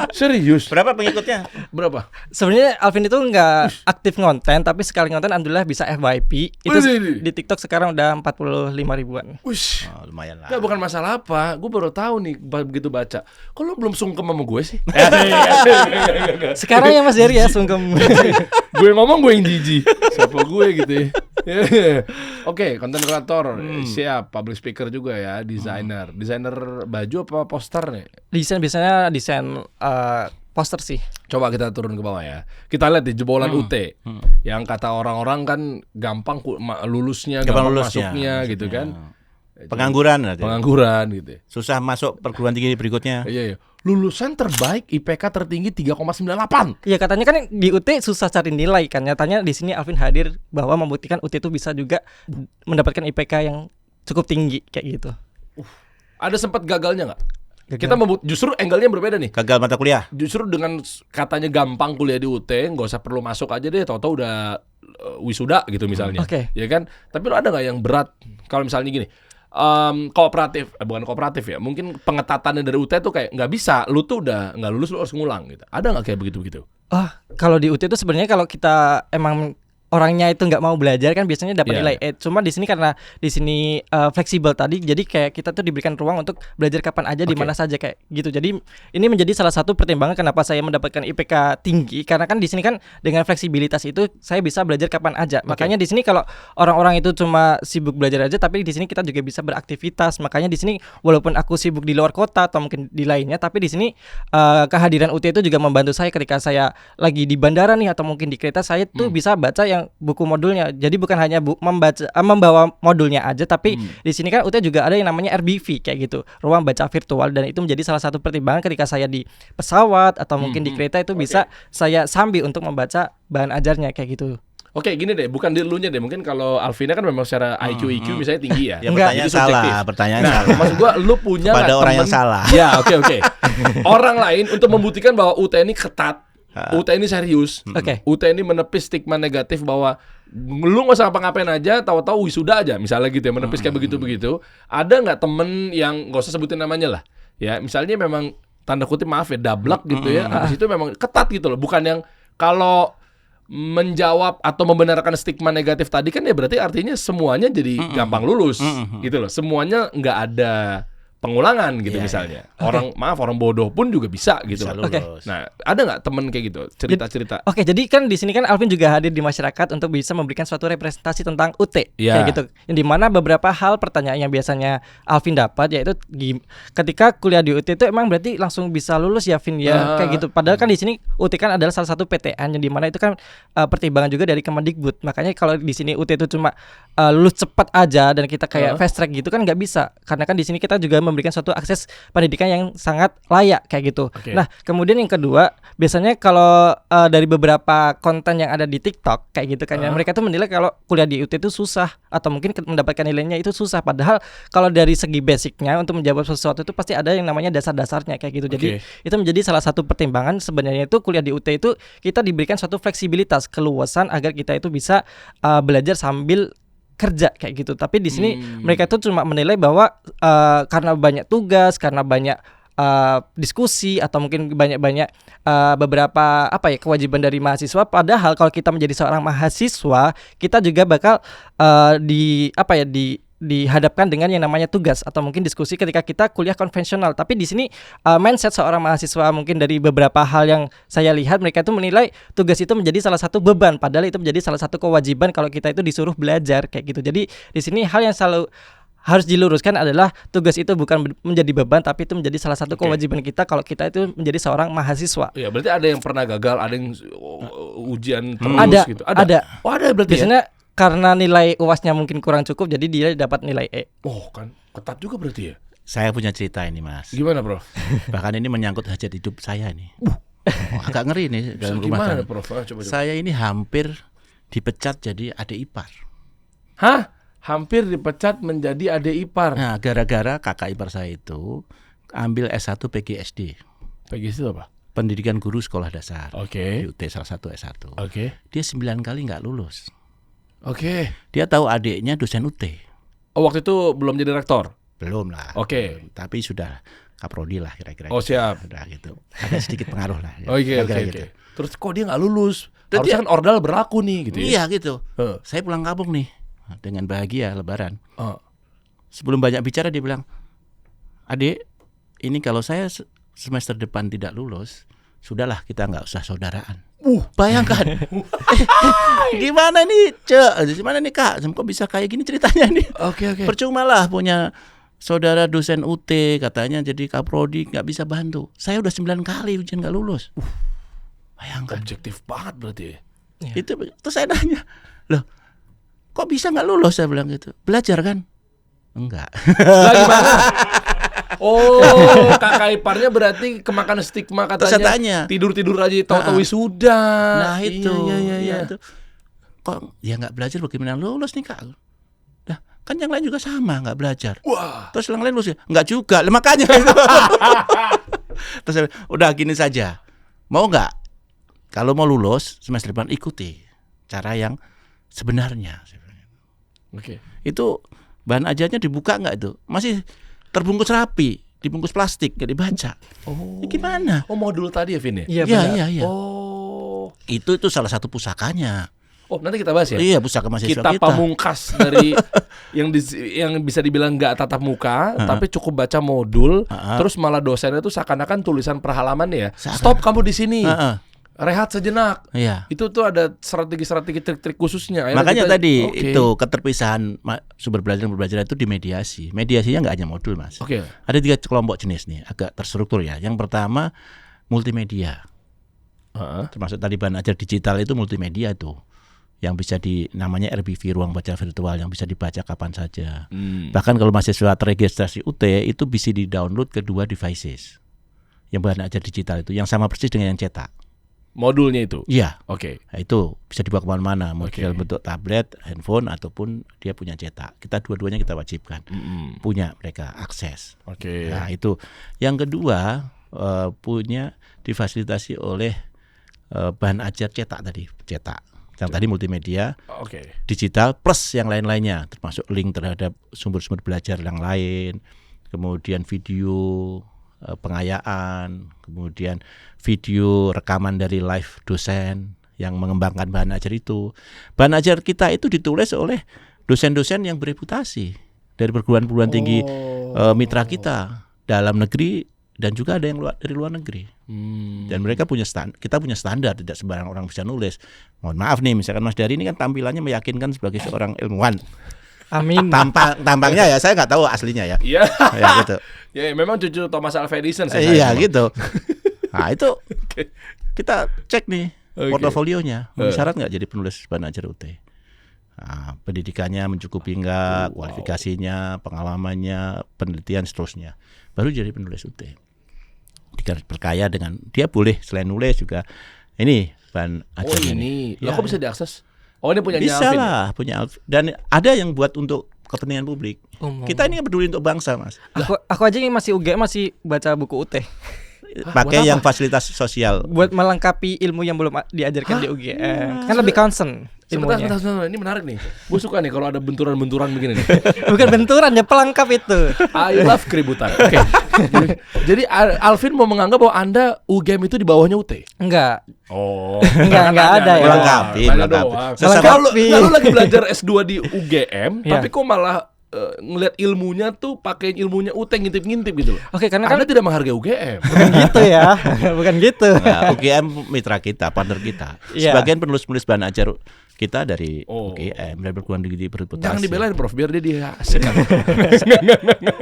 Speaker 2: Serius?
Speaker 1: Berapa pengikutnya?
Speaker 2: Berapa?
Speaker 3: Sebenarnya Alvin itu nggak aktif ngonten, tapi sekali ngonten alhamdulillah bisa FYP. Itu di TikTok sekarang udah 45 ribuan.
Speaker 2: Ush.
Speaker 1: Oh, lumayan lah.
Speaker 2: Nggak, bukan masalah apa. Gue baru tahu nih begitu baca. Kok lu belum sungkem sama gue sih?
Speaker 3: Sekarang ya Mas Dery ya sungkem.
Speaker 2: Gue ngomong gue yang jijik. Siapa gue gitu ya. Oke, konten kreator siap, public speaker juga ya, desainer baju apa poster nih?
Speaker 3: Desain biasanya desain poster sih.
Speaker 2: Coba kita turun ke bawah ya. Kita lihat di jebolan UT. Yang kata orang-orang kan gampang lulusnya, gampang masuknya gitu kan.
Speaker 1: Pengangguran nanti.
Speaker 2: Pengangguran gitu.
Speaker 1: Susah masuk perguruan tinggi berikutnya.
Speaker 2: Iya. Lulusan terbaik IPK tertinggi 3,98.
Speaker 3: Iya, katanya kan di UT susah cari nilai kan. Nyatanya di sini Alvin hadir bahwa membuktikan UT itu bisa juga mendapatkan IPK yang cukup tinggi kayak gitu.
Speaker 2: Ada sempat gagalnya nggak? Kita justru angle-nya berbeda nih.
Speaker 1: Gagal mata kuliah.
Speaker 2: Justru dengan katanya gampang kuliah di UT, nggak usah perlu masuk aja deh, tahu-tahu udah wisuda gitu misalnya.
Speaker 3: Oke.
Speaker 2: Ya kan? Tapi lo ada nggak yang berat? Kalau misalnya gini, bukan kooperatif ya, mungkin pengetatannya dari UT tuh kayak nggak bisa, lu tuh udah nggak lulus, lu harus ngulang gitu. Ada nggak kayak begitu?
Speaker 3: Kalau di UT itu sebenarnya kalau kita emang orangnya itu nggak mau belajar kan biasanya dapat nilai E. Cuma di sini karena di sini fleksibel tadi, jadi kayak kita tuh diberikan ruang untuk belajar kapan aja di mana saja kayak gitu. Jadi ini menjadi salah satu pertimbangan kenapa saya mendapatkan IPK tinggi, karena kan di sini kan dengan fleksibilitas itu saya bisa belajar kapan aja. Makanya di sini kalau orang-orang itu cuma sibuk belajar aja, tapi di sini kita juga bisa beraktivitas. Makanya di sini walaupun aku sibuk di luar kota atau mungkin di lainnya, tapi di sini kehadiran UT itu juga membantu saya ketika saya lagi di bandara nih atau mungkin di kereta, saya tuh bisa baca yang buku modulnya. Jadi bukan hanya membawa modulnya aja, tapi di sini kan UT juga ada yang namanya RBV kayak gitu, ruang baca virtual, dan itu menjadi salah satu pertimbangan ketika saya di pesawat atau mungkin di kereta itu bisa saya sambil untuk membaca bahan ajarnya kayak gitu.
Speaker 2: Oke, gini deh, bukan di elunya deh. Mungkin kalau Alvina kan memang secara IQ misalnya tinggi ya.
Speaker 1: Ya pertanyaan salah, pertanyaan salah.
Speaker 2: Maksud gua lu punya
Speaker 1: pada orang yang salah.
Speaker 2: Ya, oke. Orang lain untuk membuktikan bahwa UT ini ketat, UT ini serius, UT ini menepis stigma negatif bahwa lu nggak usah ngapa-ngapain aja, tahu-tahu wisuda aja, misalnya gitu ya, menepis kayak begitu-begitu. Ada nggak temen yang nggak usah sebutin namanya lah, ya misalnya memang tanda kutip maaf ya dablek gitu ya, habis itu memang ketat gitu loh, bukan yang kalau menjawab atau membenarkan stigma negatif tadi kan ya berarti artinya semuanya jadi gampang lulus gitu loh, semuanya nggak ada pengulangan gitu misalnya. Orang bodoh pun juga bisa gitu.
Speaker 1: Bisa lulus.
Speaker 2: Nah, ada nggak temen kayak gitu cerita-cerita?
Speaker 3: Oke, jadi kan di sini kan Alvin juga hadir di masyarakat untuk bisa memberikan suatu representasi tentang UT kayak gitu. Yang dimana beberapa hal pertanyaan yang biasanya Alvin dapat yaitu ketika kuliah di UT itu emang berarti langsung bisa lulus ya, Vin ya, kayak gitu. Padahal kan di sini UT kan adalah salah satu PTN yang dimana itu kan pertimbangan juga dari Kemendikbud. Makanya kalau di sini UT itu cuma lulus cepat aja dan kita kayak fast track gitu kan nggak bisa. Karena kan di sini kita juga memberikan suatu akses pendidikan yang sangat layak kayak gitu. Nah, kemudian yang kedua, biasanya kalau dari beberapa konten yang ada di TikTok kayak gitu kan ya, mereka tuh menilai kalau kuliah di UT itu susah atau mungkin mendapatkan nilainya itu susah. Padahal kalau dari segi basicnya untuk menjawab sesuatu itu pasti ada yang namanya dasar-dasarnya kayak gitu. Jadi itu menjadi salah satu pertimbangan sebenarnya itu kuliah di UT itu kita diberikan suatu fleksibilitas, keluasan agar kita itu bisa belajar sambil kerja kayak gitu. Tapi di sini mereka itu cuma menilai bahwa karena banyak tugas, karena banyak diskusi atau mungkin banyak beberapa kewajiban dari mahasiswa. Padahal kalau kita menjadi seorang mahasiswa, kita juga bakal dihadapkan dengan yang namanya tugas atau mungkin diskusi ketika kita kuliah konvensional. Tapi di sini mindset seorang mahasiswa mungkin dari beberapa hal yang saya lihat, mereka itu menilai tugas itu menjadi salah satu beban, padahal itu menjadi salah satu kewajiban kalau kita itu disuruh belajar kayak gitu. Jadi di sini hal yang selalu harus diluruskan adalah tugas itu bukan menjadi beban, tapi itu menjadi salah satu kewajiban kita kalau kita itu menjadi seorang mahasiswa.
Speaker 2: Iya, berarti ada yang pernah gagal, ada yang ujian terus gitu. Ada. Oh, ada berarti.
Speaker 3: Biasanya karena nilai UASnya mungkin kurang cukup, jadi dia dapat nilai E.
Speaker 2: Oh, kan ketat juga berarti ya.
Speaker 1: Saya punya cerita ini, Mas.
Speaker 2: Gimana, Prof?
Speaker 1: Bahkan ini menyangkut hajat hidup saya nih. Agak ngeri nih dalam rumah
Speaker 2: gimana,
Speaker 1: tangga.
Speaker 2: Prof? Coba.
Speaker 1: Saya ini hampir dipecat jadi adik ipar.
Speaker 2: Hah? Hampir dipecat menjadi adik ipar.
Speaker 1: Nah, gara-gara kakak ipar saya itu ambil S1 PGSD.
Speaker 2: PGSD itu apa?
Speaker 1: Pendidikan Guru Sekolah Dasar.
Speaker 2: Oke.
Speaker 1: Di UT salah satu S1.
Speaker 2: Oke.
Speaker 1: Dia 9 kali nggak lulus.
Speaker 2: Oke.
Speaker 1: Dia tahu adiknya dosen UT.
Speaker 2: Oh, waktu itu belum jadi rektor?
Speaker 1: Belum lah.
Speaker 2: Oke.
Speaker 1: Tapi sudah kaprodi lah kira-kira.
Speaker 2: Oh, siap.
Speaker 1: Udah gitu. Ada sedikit pengaruh lah.
Speaker 2: Oke.
Speaker 1: Gitu.
Speaker 2: Terus kok dia nggak lulus? Harusnya kan ordal berlaku nih gitu ya.
Speaker 1: Iya gitu. Saya pulang kampung nih dengan bahagia lebaran. Sebelum banyak bicara dia bilang, "Adik, ini kalau saya semester depan tidak lulus, sudahlah kita nggak usah saudaraan." Bayangkan. Gimana nih, gimana nih Kak? Kok bisa kayak gini ceritanya nih?
Speaker 2: Oke.
Speaker 1: Percuma lah punya saudara dosen UT katanya jadi kaprodi nggak bisa bantu. Saya udah 9 kali ujian nggak lulus. Bayangkan.
Speaker 2: Objektif banget berarti ya.
Speaker 1: Itu saya nanya, loh, kok bisa nggak lulus? Saya bilang gitu. Belajar kan? Enggak.
Speaker 2: Lah gimana? Oh, kakak iparnya berarti kemakan stigma
Speaker 1: Terus saya
Speaker 2: katanya.
Speaker 1: tanya.
Speaker 2: Tidur-tidur aja tahu-tahu wisuda.
Speaker 1: Nah itu,
Speaker 2: Iya.
Speaker 1: itu. Kok ya nggak belajar bagaimana lulus nih kak? Nah kan yang lain juga sama nggak belajar.
Speaker 2: Wah.
Speaker 1: Terus yang lain lulus ya? Nggak juga, lah, makanya. Terus saya, udah gini saja, mau nggak? Kalau mau lulus semester depan ikuti cara yang sebenarnya.
Speaker 2: Oke.
Speaker 1: Itu bahan ajarnya dibuka nggak itu? Masih terbungkus rapi, dibungkus plastik, nggak dibaca.
Speaker 2: Oh.
Speaker 1: Ini gimana?
Speaker 2: Oh, modul tadi ya, Vin ya?
Speaker 3: Iya benar.
Speaker 1: Iya.
Speaker 2: Oh.
Speaker 1: Itu salah satu pusakanya.
Speaker 2: Oh, nanti kita bahas ya.
Speaker 1: Iya, pusaka mahasiswa
Speaker 2: Kita
Speaker 1: kita.
Speaker 2: pamungkas dari yang bisa dibilang nggak tatap muka, tapi cukup baca modul, terus malah dosennya itu seakan-akan tulisan per halaman ya. Stop kamu di sini. Rehat sejenak.
Speaker 1: Iya.
Speaker 2: Itu tuh ada strategi-strategi trik-trik khususnya. Akhirnya
Speaker 1: Makanya
Speaker 2: kita-
Speaker 1: tadi
Speaker 2: Oke.
Speaker 1: itu keterpisahan sumber belajar dan pembelajaran itu dimediasi. Mediasinya nggak hanya modul, Mas.
Speaker 2: Oke.
Speaker 1: Ada 3 kelompok jenis nih, agak terstruktur ya. Yang pertama multimedia. Termasuk tadi bahan ajar digital itu multimedia tuh. Yang bisa namanya RBV, ruang baca virtual, yang bisa dibaca kapan saja. Bahkan kalau mahasiswa terregistrasi UT itu bisa di-download ke 2 devices. Yang bahan ajar digital itu yang sama persis dengan yang cetak.
Speaker 2: Modulnya itu.
Speaker 1: Iya.
Speaker 2: Oke.
Speaker 1: Nah, itu bisa dibawa kemana-mana, mau
Speaker 2: Oke.
Speaker 1: dalam bentuk tablet, handphone, ataupun dia punya cetak. Kita dua-duanya kita wajibkan punya mereka akses.
Speaker 2: Oke.
Speaker 1: Nah itu. Yang kedua punya difasilitasi oleh bahan ajar cetak tadi, Yang tadi multimedia,
Speaker 2: Oke.
Speaker 1: digital plus yang lain-lainnya, termasuk link terhadap sumber-sumber belajar yang lain, kemudian video pengayaan, kemudian video rekaman dari live dosen yang mengembangkan bahan ajar itu. Bahan ajar kita itu ditulis oleh dosen-dosen yang bereputasi dari perguruan-perguruan tinggi mitra kita dalam negeri dan juga ada yang dari luar negeri. Dan mereka kita punya standar, tidak sembarang orang bisa nulis. Mohon maaf nih, misalkan Mas Dari ini kan tampilannya meyakinkan sebagai seorang ilmuwan.
Speaker 3: Amin.
Speaker 1: Tampangnya ya saya nggak tahu aslinya ya.
Speaker 2: Iya.
Speaker 1: Ya gitu.
Speaker 2: Ya memang cucu Thomas Alva Edison sih.
Speaker 1: Iya
Speaker 2: saya.
Speaker 1: gitu. Nah itu kita cek nih portofolionya, syarat nggak jadi penulis bahan ajar UT. Nah, pendidikannya mencukupi nggak, kualifikasinya, pengalamannya, penelitian seterusnya, baru jadi penulis UT. Diperkaya dengan dia boleh selain nulis juga ini bahan ajar
Speaker 2: ini.
Speaker 1: Ya,
Speaker 2: Kok bisa diakses? Oh ini punya
Speaker 1: bisa
Speaker 2: Alvin.
Speaker 1: lah, punya Alvin. Dan ada yang buat untuk kepentingan publik. Kita ini peduli untuk bangsa, Mas.
Speaker 3: Aku aja yang masih UGM masih baca buku UT.
Speaker 1: Pakai yang fasilitas sosial.
Speaker 3: Buat melengkapi ilmu yang belum diajarkan di UGM. Kan lebih concern ilmunya.
Speaker 2: Sebentar. Ini menarik nih. Gue suka nih kalau ada benturan-benturan begini nih.
Speaker 3: Bukan benturan ya, pelengkap itu.
Speaker 2: I love keributan. Oke. Jadi Alvin mau menganggap bahwa Anda UGM itu di bawahnya UT.
Speaker 3: Enggak.
Speaker 2: Oh.
Speaker 3: Enggak ada ya.
Speaker 1: Melengkapi.
Speaker 2: Lalu lagi belajar S2 di UGM,
Speaker 3: Iya.
Speaker 2: tapi kok malah ngelihat ilmunya tuh pakai ilmunya UT ngintip-ngintip gitu loh.
Speaker 3: Oke, karena
Speaker 2: Anda
Speaker 3: kan
Speaker 2: tidak menghargai UGM.
Speaker 3: bukan gitu ya. Bukan gitu.
Speaker 1: Nah, UGM mitra kita, partner kita.
Speaker 3: Iya.
Speaker 1: Sebagian penulis-penulis bahan ajar kita dari
Speaker 2: Oh.
Speaker 1: UGM, dari perguruan tinggi berreputasi.
Speaker 2: Jangan dibelain Prof, biar dia asik.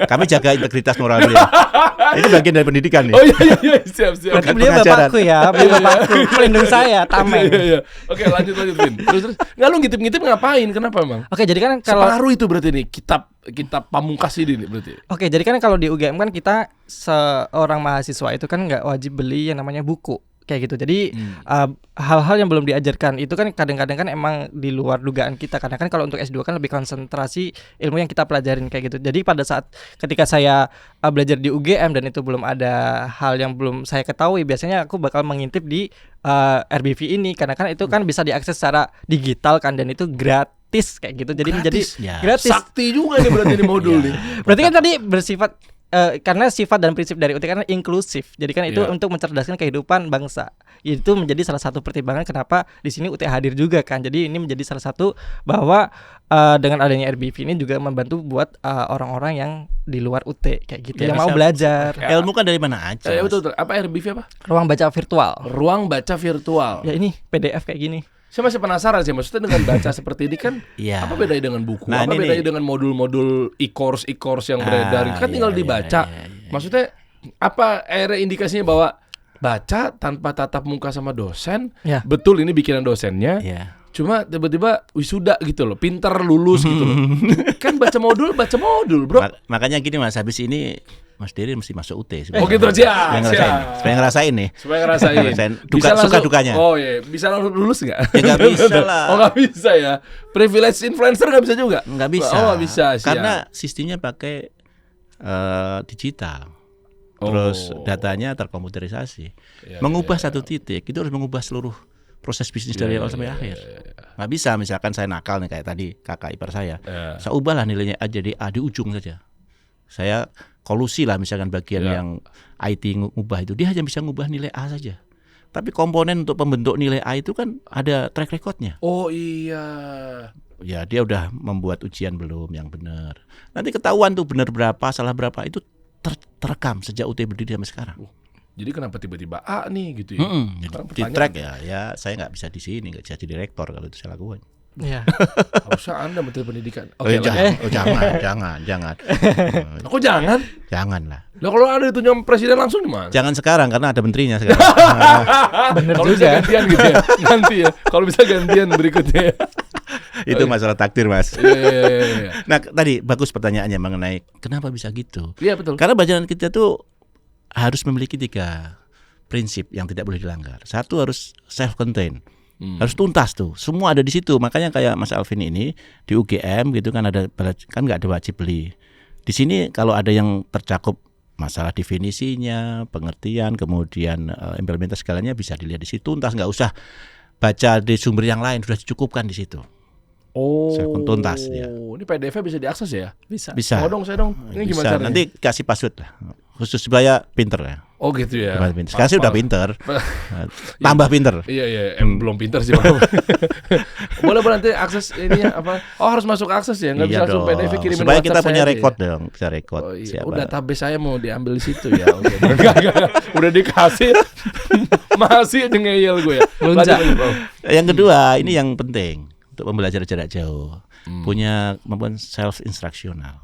Speaker 1: Kami jaga integritas moral beliau. Ini bagian dari pendidikan nih.
Speaker 2: Oh iya, siap.
Speaker 3: Berarti
Speaker 1: Bukan
Speaker 3: beliau
Speaker 1: pengajaran.
Speaker 3: bapakku ya, beliau bapakku, pelindung saya, tameng.
Speaker 2: Iya. Oke, lanjut Vin. Terus nggak lu ngintip-ngintip ngapain? Kenapa emang?
Speaker 3: Oke, jadi kan kalau
Speaker 2: Separuh itu berarti nih kitab pamungkas ini nih berarti.
Speaker 3: Oke, jadi kan kalau di UGM kan kita seorang mahasiswa itu kan nggak wajib beli yang namanya buku kayak gitu. Jadi hal-hal yang belum diajarkan itu kan kadang-kadang kan emang di luar dugaan kita. Karena kan kalau untuk S2 kan lebih konsentrasi ilmu yang kita pelajarin kayak gitu. Jadi pada saat ketika saya belajar di UGM dan itu belum ada hal yang belum saya ketahui, biasanya aku bakal mengintip di RBV ini karena kan itu kan bisa diakses secara digital kan dan itu gratis kayak gitu. Jadi menjadi
Speaker 1: Ya.
Speaker 3: gratis.
Speaker 2: Sakti juga nih berarti di modul nih.
Speaker 3: Berarti kan tadi bersifat karena sifat dan prinsip dari UT kan inklusif. Jadi kan itu
Speaker 2: Iya.
Speaker 3: untuk mencerdaskan kehidupan bangsa. Itu menjadi salah satu pertimbangan kenapa di sini UT hadir juga kan. Jadi ini menjadi salah satu bahwa dengan adanya RBV ini juga membantu buat orang-orang yang di luar UT kayak gitu
Speaker 1: Ya,
Speaker 3: yang mau
Speaker 1: bisa-
Speaker 3: belajar.
Speaker 1: Ilmu kan dari mana aja.
Speaker 2: Ya
Speaker 1: Mas.
Speaker 2: betul. Apa RBV apa?
Speaker 3: Ruang baca virtual.
Speaker 2: Ruang baca virtual.
Speaker 3: Ya ini PDF kayak gini.
Speaker 2: Saya masih penasaran sih, maksudnya dengan baca seperti ini kan
Speaker 1: Iya.
Speaker 2: apa bedanya dengan buku?
Speaker 1: Nah,
Speaker 2: apa
Speaker 1: ini
Speaker 2: bedanya
Speaker 1: nih.
Speaker 2: dengan modul-modul e-course yang beredar? Kan tinggal
Speaker 1: iya,
Speaker 2: dibaca.
Speaker 1: iya.
Speaker 2: Maksudnya apa akhirnya indikasinya bahwa baca tanpa tatap muka sama dosen?
Speaker 3: Ya.
Speaker 2: Betul ini bikinan dosennya.
Speaker 1: Iya.
Speaker 2: Cuma tiba-tiba wisuda gitu loh, pinter lulus gitu loh. Kan baca modul bro.
Speaker 1: Makanya gini Mas, habis ini Mas Dery mesti masuk UT.
Speaker 2: Oh gitu, siap.
Speaker 1: Supaya ngerasain nih.
Speaker 2: Supaya ngerasain.
Speaker 1: Suka dukanya.
Speaker 2: Oh iya, bisa langsung lulus nggak?
Speaker 1: Ya nggak bisa lah.
Speaker 2: Oh nggak bisa ya. Privilege influencer nggak bisa juga?
Speaker 1: Nggak bisa.
Speaker 2: Oh nggak bisa. Siap.
Speaker 1: Karena sistemnya pakai digital. Terus datanya terkomputerisasi. Mengubah satu titik itu harus mengubah seluruh proses bisnis dari awal sampai akhir. Nggak bisa misalkan saya nakal nih kayak tadi kakak ipar saya. Saya ubahlah nilainya A jadi A di ujung saja. Saya kolusi lah misalkan bagian yang IT ngubah itu, dia hanya bisa ngubah nilai A saja. Tapi komponen untuk pembentuk nilai A itu kan ada track recordnya.
Speaker 2: Oh iya.
Speaker 1: Ya dia udah membuat ujian belum yang benar. Nanti ketahuan tuh benar berapa, salah berapa itu terekam sejak UT berdiri sampai sekarang.
Speaker 2: Jadi kenapa tiba-tiba A nih gitu ya?
Speaker 1: Di track ya saya nggak bisa di sini, nggak jadi direktor kalau itu saya lakukan.
Speaker 3: Iya.
Speaker 2: Harusnya Anda Menteri Pendidikan.
Speaker 1: Jangan.
Speaker 2: Aku jangan.
Speaker 1: Jangan lah.
Speaker 2: Lah kalau ada ditunjuk presiden langsung gimana?
Speaker 1: Jangan sekarang karena ada menterinya sekarang.
Speaker 3: Bener
Speaker 2: Kalau bisa gantian gitu ya. Nanti ya. Kalau bisa gantian berikutnya.
Speaker 1: Itu masalah takdir Mas.
Speaker 2: Iya.
Speaker 1: Nah tadi bagus pertanyaannya mengenai kenapa bisa gitu.
Speaker 2: Iya betul.
Speaker 1: Karena bacaan kita tuh harus memiliki 3 prinsip yang tidak boleh dilanggar. Satu harus self-contained. Harus tuntas tuh, semua ada di situ. Makanya kayak Mas Alvin ini di UGM gitu kan nggak ada wajib beli. Di sini kalau ada yang tercakup masalah definisinya, pengertian, kemudian implementasi segalanya bisa dilihat di situ tuntas, nggak usah baca di sumber yang lain, sudah dicukupkan di situ.
Speaker 2: Oh,
Speaker 1: tuntas dia.
Speaker 2: Ini PDF-nya bisa diakses ya?
Speaker 1: Bisa.
Speaker 2: Oh dong, saya dong. Ini
Speaker 1: bisa.
Speaker 2: gimana caranya?
Speaker 1: Nanti kasih password lah, khusus supaya pinter ya.
Speaker 2: Oh gitu ya.
Speaker 1: Sekarang sih udah pinter, tambah pinter.
Speaker 2: Iya, belum pinter sih. Boleh nanti akses ini ya apa? Oh harus masuk akses ya, nggak bisa langsung PDF kirimin
Speaker 1: supaya
Speaker 2: WhatsApp
Speaker 1: kita punya
Speaker 2: saya
Speaker 1: rekod
Speaker 2: ya?
Speaker 1: dong, bisa rekod.
Speaker 2: Oh, iya.
Speaker 1: Siapa?
Speaker 2: Database saya mau diambil di situ ya. Udah dikasih, masih ngeyel gue ya.
Speaker 1: Yang kedua ini yang penting untuk pembelajaran jarak jauh, punya kemampuan self instruksional.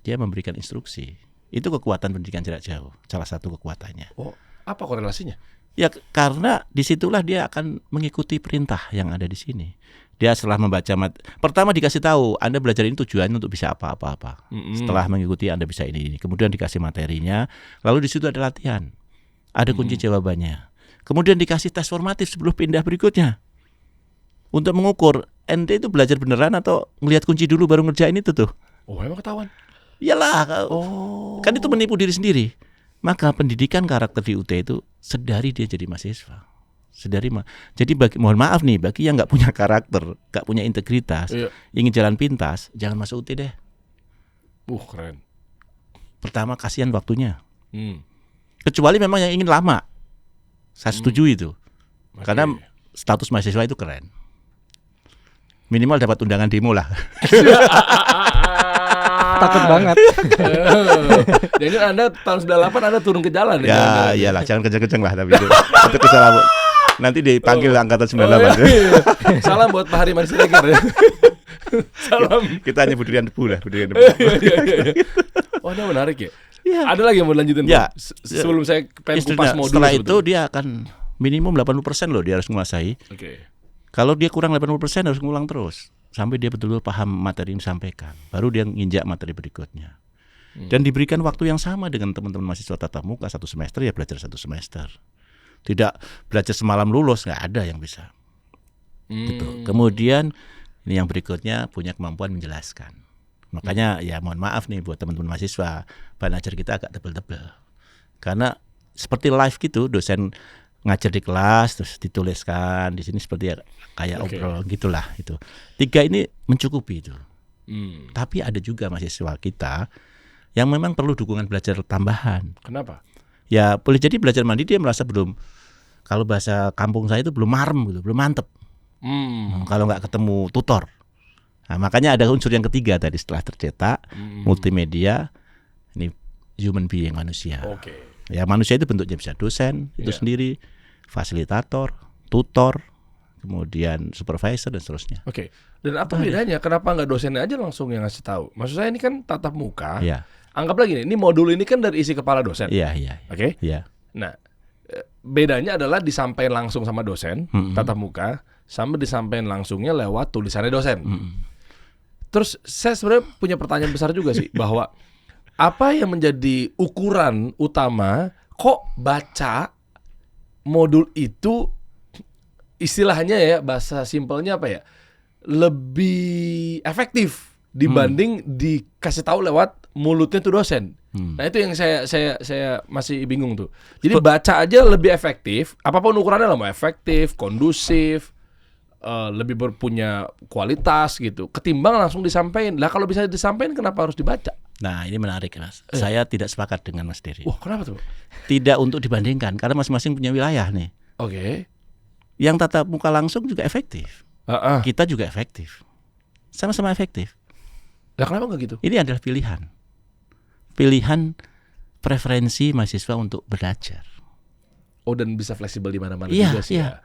Speaker 1: Dia memberikan instruksi. Itu kekuatan pendidikan jarak jauh, salah satu kekuatannya.
Speaker 2: Oh, apa korelasinya?
Speaker 1: Ya karena disitulah dia akan mengikuti perintah yang ada di sini. Dia setelah membaca pertama dikasih tahu Anda belajar ini tujuannya untuk bisa apa-apa. Setelah mengikuti Anda bisa ini. Kemudian dikasih materinya, lalu di situ ada latihan, ada kunci jawabannya. Kemudian dikasih tes formatif sebelum pindah berikutnya untuk mengukur ente itu belajar beneran atau ngelihat kunci dulu baru ngerjain itu tuh.
Speaker 2: Oh emang ketahuan?
Speaker 1: Iyalah, kan itu menipu diri sendiri. Maka pendidikan karakter di UT itu sedari dia jadi mahasiswa. Jadi mohon maaf nih bagi yang nggak punya karakter, nggak punya integritas, ingin jalan pintas, jangan masuk UT deh.
Speaker 2: Keren.
Speaker 1: Pertama kasihan waktunya. Kecuali memang yang ingin lama. Saya setuju itu. Karena status mahasiswa itu keren. Minimal dapat undangan demo lah.
Speaker 3: Takut banget.
Speaker 2: Jadi Anda tahun 98 Anda turun ke jalan
Speaker 1: ya? Iyalah, jangan kenceng-kenceng lah tapi itu kesalahan. Nanti dipanggil angkatan 98.
Speaker 2: Salam buat Pak Hariman Siregar ya. Salam.
Speaker 1: Kita hanya budiran debu lah,
Speaker 2: Oh, ini menarik ya. Ada lagi yang mau lanjutin sebelum saya pengen kupas modul.
Speaker 1: Setelah itu dia akan minimum 80% loh dia harus menguasai. Kalau dia kurang 80% harus ngulang terus sampai dia betul-betul paham materi yang disampaikan. Baru dia nginjak materi berikutnya. Dan diberikan waktu yang sama dengan teman-teman mahasiswa tatap muka 1 semester ya belajar 1 semester. Tidak belajar semalam lulus, nggak ada yang bisa. Gitu. Kemudian ini yang berikutnya punya kemampuan menjelaskan. Makanya ya mohon maaf nih buat teman-teman mahasiswa, bahan ajar kita agak tebel-tebel. Karena seperti live gitu, dosen ngajar di kelas terus dituliskan di sini seperti kayak obrol gitulah itu. 3 ini mencukupi itu. Tapi ada juga mahasiswa kita yang memang perlu dukungan belajar tambahan.
Speaker 2: Kenapa?
Speaker 1: Ya boleh jadi belajar mandiri dia merasa belum, kalau bahasa kampung saya itu belum marem gitu, belum mantep. Kalau nggak ketemu tutor. Nah, makanya ada unsur yang ketiga tadi setelah tercetak, multimedia, ini human being, manusia. Ya manusia itu bentuknya bisa dosen itu sendiri, fasilitator, tutor, kemudian supervisor dan seterusnya.
Speaker 2: Dan apa bedanya? Kenapa nggak dosennya aja langsung yang ngasih tahu? Maksud saya ini kan tatap muka. Anggaplah gini, ini modul ini kan dari isi kepala dosen. Nah, bedanya adalah disampaikan langsung sama dosen tatap muka, sampai disampaikan langsungnya lewat tulisannya dosen. Terus saya sebenarnya punya pertanyaan besar juga sih, bahwa apa yang menjadi ukuran utama kok baca modul itu istilahnya ya, bahasa simpelnya apa ya, lebih efektif dibanding dikasih tahu lewat mulutnya tuh dosen. Nah itu yang saya masih bingung tuh. Jadi baca aja lebih efektif, apapun ukurannya lah, mau efektif, kondusif, lebih berpunya kualitas gitu, ketimbang langsung disampaikan. Lah kalau bisa disampaikan kenapa harus dibaca?
Speaker 1: Nah ini menarik Mas. Saya tidak sepakat dengan Mas Dery.
Speaker 2: Wah kenapa tuh?
Speaker 1: Tidak untuk dibandingkan, karena masing-masing punya wilayah nih.
Speaker 2: Oke.
Speaker 1: Yang tatap muka langsung juga efektif. Kita juga efektif. Sama-sama efektif.
Speaker 2: Lah kenapa nggak gitu?
Speaker 1: Ini adalah pilihan preferensi mahasiswa untuk belajar.
Speaker 2: Oh, dan bisa fleksibel di mana-mana
Speaker 1: Iya,
Speaker 2: juga sih.
Speaker 1: iya.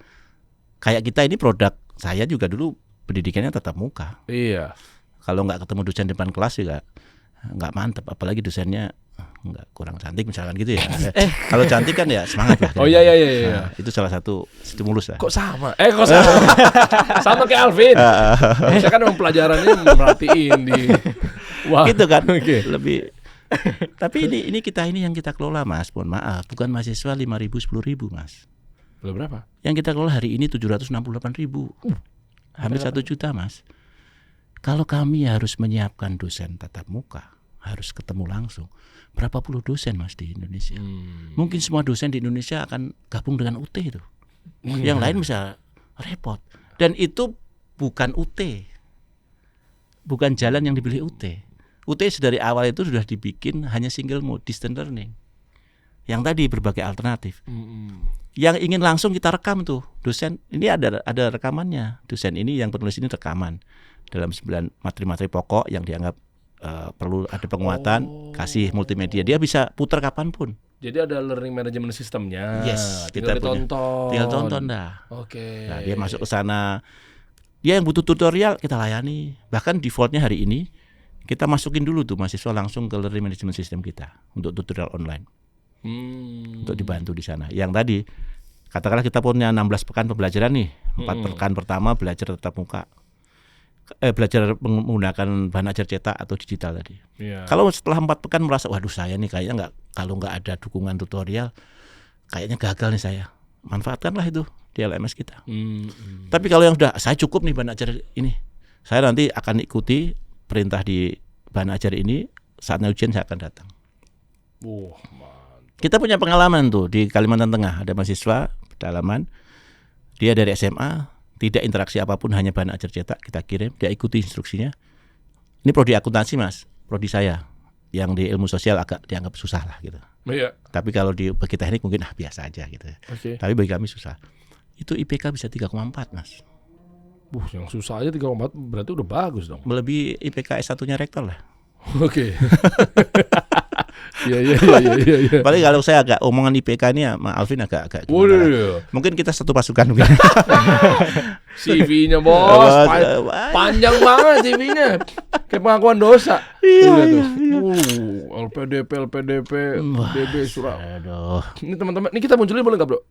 Speaker 1: Kayak kita ini produk, saya juga dulu pendidikannya tatap muka.
Speaker 2: Iya.
Speaker 1: Kalau nggak ketemu dosen depan kelas juga nggak mantep, apalagi dosennya nggak kurang cantik misalkan gitu ya. Kalau cantik kan ya semangat lah.
Speaker 2: Oh iya.
Speaker 1: Nah, itu salah satu stimulus lah.
Speaker 2: Kok sama? Kok sama? Sama kayak Alvin. Saya kan memang pelajarannya merhatiin di. Wah.
Speaker 1: Gitu kan.
Speaker 2: Oke.
Speaker 1: Lebih. Tapi ini kita yang kita kelola Mas. Mohon maaf, bukan mahasiswa 5.000 10.000 Mas.
Speaker 2: Belum berapa?
Speaker 1: Yang kita kelola hari ini 768.000. Hampir 1 juta Mas. Kalau kami harus menyiapkan dosen tatap muka, harus ketemu langsung, berapa puluh dosen Mas di Indonesia. Mungkin semua dosen di Indonesia akan gabung dengan UT itu. Yang lain bisa repot. Dan itu bukan UT. Bukan jalan yang dipilih UT. UT dari awal itu sudah dibikin hanya single mode, distance learning. Yang tadi berbagai alternatif. Yang ingin langsung kita rekam tuh dosen. Ini ada rekamannya. Dosen ini yang penulis ini rekaman dalam 9 materi-materi pokok yang dianggap perlu ada penguatan, kasih multimedia. Dia bisa putar kapanpun.
Speaker 2: Jadi ada learning management systemnya.
Speaker 1: Yes,
Speaker 2: tinggal
Speaker 1: kita
Speaker 2: ditonton.
Speaker 1: Tinggal tonton dah.
Speaker 2: Oke.
Speaker 1: Nah, dia masuk ke sana. Dia yang butuh tutorial kita layani. Bahkan defaultnya hari ini kita masukin dulu tuh mahasiswa langsung ke learning management system kita untuk tutorial online. Untuk dibantu di sana. Yang tadi katakanlah kita punya 16 pekan pembelajaran nih. 4 pekan pertama belajar tatap muka. Belajar menggunakan bahan ajar cetak atau digital tadi. Kalau setelah 4 pekan merasa waduh saya nih kayaknya kalau nggak ada dukungan tutorial kayaknya gagal nih saya. Manfaatkanlah itu di LMS kita. Tapi kalau yang udah saya cukup nih bahan ajar ini, saya nanti akan ikuti perintah di bahan ajar ini, saatnya ujian saya akan datang. Kita punya pengalaman tuh di Kalimantan Tengah, ada mahasiswa pedalaman, dia dari SMA, tidak interaksi apapun, hanya bahan ajar cetak kita kirim, dia ikuti instruksinya. Ini prodi akuntansi Mas, prodi saya yang di ilmu sosial agak dianggap susah lah gitu.
Speaker 2: Iya.
Speaker 1: Tapi kalau di bagi teknik mungkin biasa aja gitu. Tapi bagi kami susah. Itu IPK bisa 3,4 Mas.
Speaker 2: Yang susah aja 3,4 berarti udah bagus dong.
Speaker 1: Melebihi IPK S1-nya rektor lah.
Speaker 2: Oke. Iya.
Speaker 1: Paling kalau saya agak omongan IPK ini sama Alvin agak mungkin kita satu pasukan mungkin.
Speaker 2: CV-nya bos, panjang banget CV-nya. Kayak pengakuan dosa.
Speaker 1: Iya.
Speaker 2: LPDP, DB surat.
Speaker 1: Aduh.
Speaker 2: Ini teman-teman, ini kita munculin boleh nggak bro?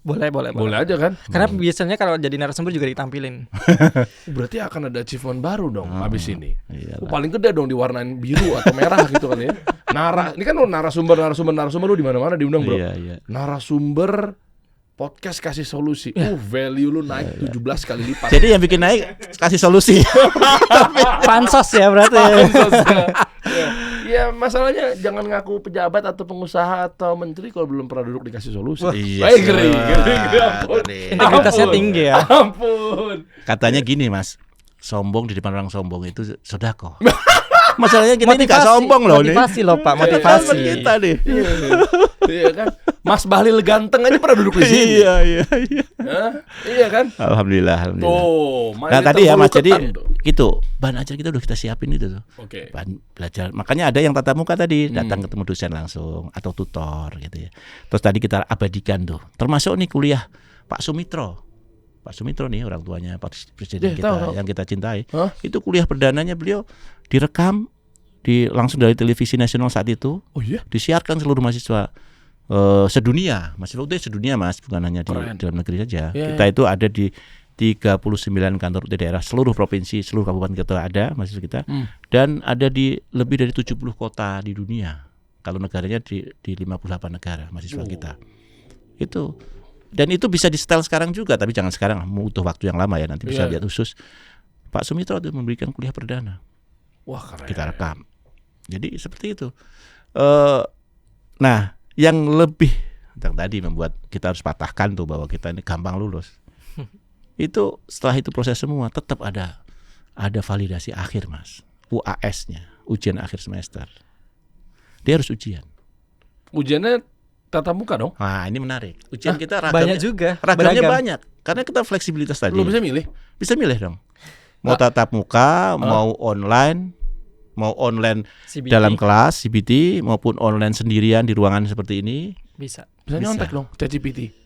Speaker 3: Boleh
Speaker 2: Boleh aja kan?
Speaker 3: Karena biasanya kalau jadi narasumber juga ditampilin.
Speaker 2: Berarti akan ada achievement baru dong habis ini.
Speaker 1: Iyalah.
Speaker 2: Paling gede dong diwarnain biru atau merah gitu kan ya. Ini kan narasumber lu di mana-mana diundang bro.
Speaker 1: Iya.
Speaker 2: Narasumber podcast kasih solusi. Value lu naik 17 kali lipat.
Speaker 1: Jadi yang bikin naik kasih solusi.
Speaker 3: Pansos ya berarti.
Speaker 2: Ya masalahnya jangan ngaku pejabat atau pengusaha atau menteri kalau belum pernah duduk dikasih solusi.
Speaker 1: Iya.
Speaker 2: Ngeri.
Speaker 3: Integritasnya tinggi ya.
Speaker 2: Ampun.
Speaker 1: Katanya gini Mas, sombong di depan orang sombong itu sedekah. Masalahnya kita ini gak
Speaker 3: Motivasi,
Speaker 1: sombong loh nih.
Speaker 3: motivasi loh Pak, motivasi.
Speaker 1: Kita nih.
Speaker 2: Iya kan? Mas Bahlil ganteng aja pernah duduk di sini.
Speaker 1: Iya.
Speaker 2: Iya kan?
Speaker 1: Alhamdulillah.
Speaker 2: Tuh,
Speaker 1: Nah tadi ya Mas, jadi gitu bahan ajar kita udah kita siapin itu tuh.
Speaker 2: Oke.
Speaker 1: Bahan belajar. Makanya ada yang tatap muka tadi, datang ketemu dosen langsung atau tutor gitu ya. Terus tadi kita abadikan tuh. Termasuk nih kuliah Pak Sumitro. Pak Sumitro nih orang tuanya Pak Presiden kita yang kita cintai. Itu kuliah perdananya beliau direkam langsung dari televisi nasional saat itu.
Speaker 2: Oh iya.
Speaker 1: Disiarkan seluruh mahasiswa sedunia. Mahasiswa UT sedunia Mas, bukan hanya di dalam negeri saja. Kita itu ada di 39 kantor UT daerah seluruh provinsi, seluruh kabupaten kota ada mahasiswa kita, dan ada di lebih dari 70 kota di dunia. Kalau negaranya di 58 negara mahasiswa kita. Itu, dan itu bisa di setel sekarang juga, tapi jangan sekarang, butuh waktu yang lama ya, nanti bisa lihat khusus. Pak Sumitro itu memberikan kuliah perdana.
Speaker 2: Wah, keren.
Speaker 1: Kita rekam. Jadi seperti itu. Nah, yang lebih yang tadi membuat kita harus patahkan tuh bahwa kita ini gampang lulus. Itu setelah itu proses semua tetap ada validasi akhir, Mas. UAS-nya, ujian akhir semester. Dia harus ujian.
Speaker 2: Ujiannya tatap muka dong?
Speaker 1: Nah, ini menarik. Ujian kita ragamnya
Speaker 3: banyak juga.
Speaker 1: Ragamnya
Speaker 3: beragam.
Speaker 1: banyak. Karena kita fleksibilitas tadi.
Speaker 2: Lu bisa milih?
Speaker 1: Bisa milih dong. Mau tatap muka, mau online
Speaker 3: CBT.
Speaker 1: dalam kelas CBT maupun online sendirian di ruangan seperti ini.
Speaker 3: Bisa.
Speaker 2: Bisa nyontek dong, ChatGPT.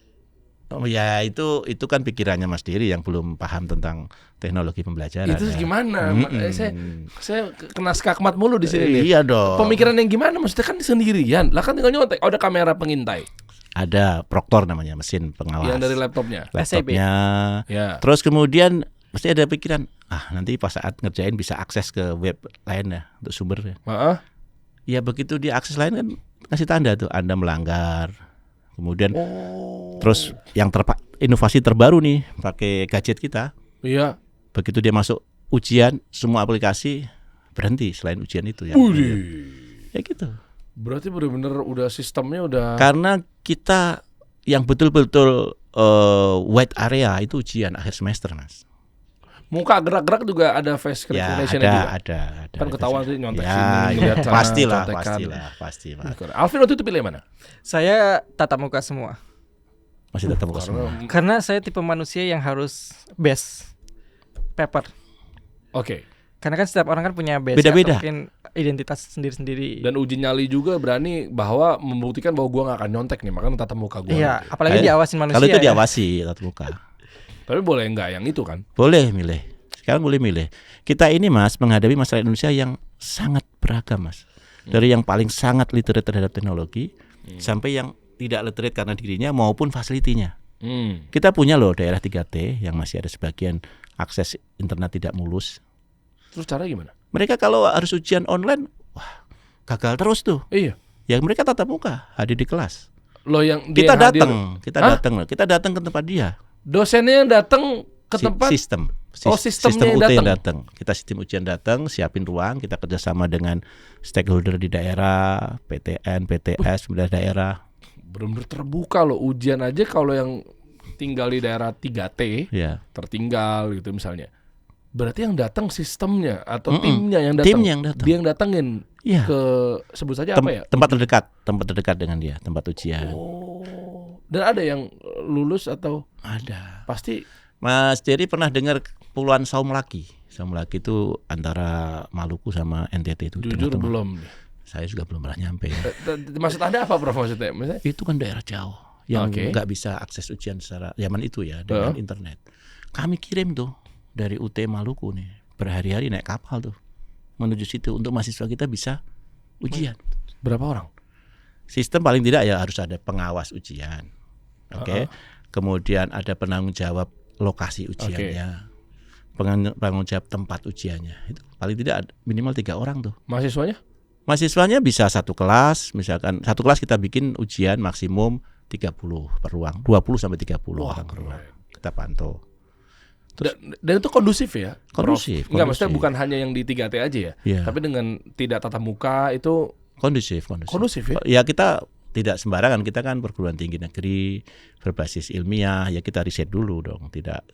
Speaker 1: Oh ya, itu kan pikirannya Mas Diri yang belum paham tentang teknologi pembelajaran.
Speaker 2: Itu
Speaker 1: ya.
Speaker 2: gimana? Saya kena skakmat mulu di sini.
Speaker 1: Iya dong.
Speaker 2: Pemikiran yang gimana? Maksudnya kan sendirian. Lah kan tinggal nyontek. Oh, ada kamera pengintai.
Speaker 1: Ada Proctor namanya, mesin pengawas.
Speaker 2: Yang dari laptopnya.
Speaker 1: Laptopnya.
Speaker 2: Ya.
Speaker 1: Terus kemudian pasti ada pikiran, nanti pas saat ngerjain bisa akses ke web lain ya untuk sumbernya. Ya begitu dia akses lain kan kasih tanda tuh Anda melanggar. Kemudian terus yang inovasi terbaru nih pakai gadget kita.
Speaker 2: Iya.
Speaker 1: Begitu dia masuk ujian, semua aplikasi berhenti selain ujian itu ya. Ya gitu.
Speaker 2: Berarti benar-benar udah sistemnya udah.
Speaker 1: Karena kita yang betul-betul wide area itu ujian akhir semester, Mas.
Speaker 2: Muka gerak-gerak juga ada face recognition-nya juga.
Speaker 1: Ada.
Speaker 2: Kan ketahuan sih nyontek
Speaker 1: ya,
Speaker 2: sini,
Speaker 1: ya,
Speaker 2: lihat sana,
Speaker 1: pasti lah.
Speaker 2: Alvin waktu itu pilih mana?
Speaker 3: Saya tatap muka semua.
Speaker 1: Masih tetap muka semua.
Speaker 3: Karena saya tipe manusia yang harus best paper.
Speaker 2: Oke.
Speaker 3: Karena kan setiap orang kan punya base
Speaker 1: Beda-beda.
Speaker 3: atau mungkin identitas sendiri-sendiri.
Speaker 2: Dan uji nyali juga berani bahwa membuktikan bahwa gua gak akan nyontek nih, makanya tatap muka gua.
Speaker 3: Iya, apalagi diawasin manusia.
Speaker 1: Kalau itu
Speaker 3: ya.
Speaker 1: diawasi tatap muka.
Speaker 2: Tapi boleh enggak yang itu kan?
Speaker 1: Boleh milih. Sekarang boleh milih. Kita ini Mas menghadapi masyarakat Indonesia yang sangat beragam, Mas. Dari yang paling sangat literate terhadap teknologi sampai yang tidak literate karena dirinya maupun fasilitinya. Kita punya loh daerah 3T yang masih ada sebagian akses internet tidak mulus.
Speaker 2: Terus cara gimana?
Speaker 1: Mereka kalau harus ujian online, wah, gagal terus tuh.
Speaker 2: Iya.
Speaker 1: Ya mereka tatap muka, hadir di kelas.
Speaker 2: Lo yang
Speaker 1: Kita
Speaker 2: dia
Speaker 1: datang ke tempat dia.
Speaker 2: Dosennya yang datang ke tempat
Speaker 1: sistem
Speaker 2: sistemnya
Speaker 1: UT
Speaker 2: yang
Speaker 1: yang datang. Kita sistem ujian datang, siapin ruang, kita kerjasama dengan stakeholder di daerah, PTN, PTS, pemerintah daerah.
Speaker 2: Benar-benar terbuka loh. Ujian aja kalau yang tinggal di daerah 3T tertinggal gitu misalnya. Berarti yang datang sistemnya atau timnya yang datang. Dia yang datengin ke sebut saja apa ya?
Speaker 1: Tempat terdekat dengan dia, tempat ujian.
Speaker 2: Dan ada yang lulus atau
Speaker 1: ada?
Speaker 2: Pasti.
Speaker 1: Mas Jerry pernah dengar Kepulauan Saum Laki? Saum Laki itu antara Maluku sama NTT itu.
Speaker 2: Jujur belum.
Speaker 1: Saya juga belum pernah nyampe.
Speaker 2: Maksud Anda apa Prof maksudnya?
Speaker 1: Itu kan daerah jauh yang nggak bisa akses ujian secara zaman itu ya dengan internet. Kami kirim tuh dari UT Maluku nih berhari-hari naik kapal tuh menuju situ untuk mahasiswa kita bisa ujian.
Speaker 2: Berapa orang?
Speaker 1: Sistem paling tidak ya harus ada pengawas ujian. Oke. Kemudian ada penanggung jawab lokasi ujiannya. Penanggung jawab tempat ujiannya. Itu paling tidak minimal 3 orang tuh. Mahasiswanya bisa satu kelas, misalkan satu kelas kita bikin ujian maksimum 30 per ruang, 20 sampai 30 orang per ruang. Kita pantau.
Speaker 2: Dan itu kondusif ya?
Speaker 1: Kondusif.
Speaker 2: Enggak, maksudnya bukan hanya yang di 3T aja ya. Tapi dengan tidak tatap muka itu kondusif ya?
Speaker 1: Ya kita tidak sembarangan, kita kan perguruan tinggi negeri berbasis ilmiah, ya kita riset dulu dong, tidak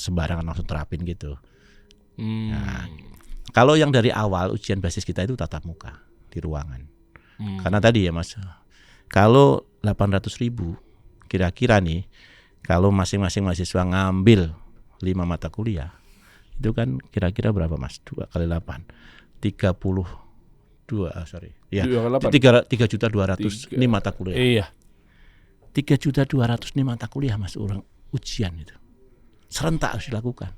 Speaker 1: sembarangan langsung terapin gitu. Nah, kalau yang dari awal ujian basis kita itu tatap muka di ruangan. Karena tadi ya Mas, kalau 800.000 kira-kira nih, kalau masing-masing mahasiswa ngambil 5 mata kuliah, itu kan kira-kira berapa Mas? 2 kali 8 3.200.000 nih mata kuliah.
Speaker 2: Iya.
Speaker 1: 3.200.000 nih mata kuliah Mas, orang ujian itu. Serentak harus dilakukan.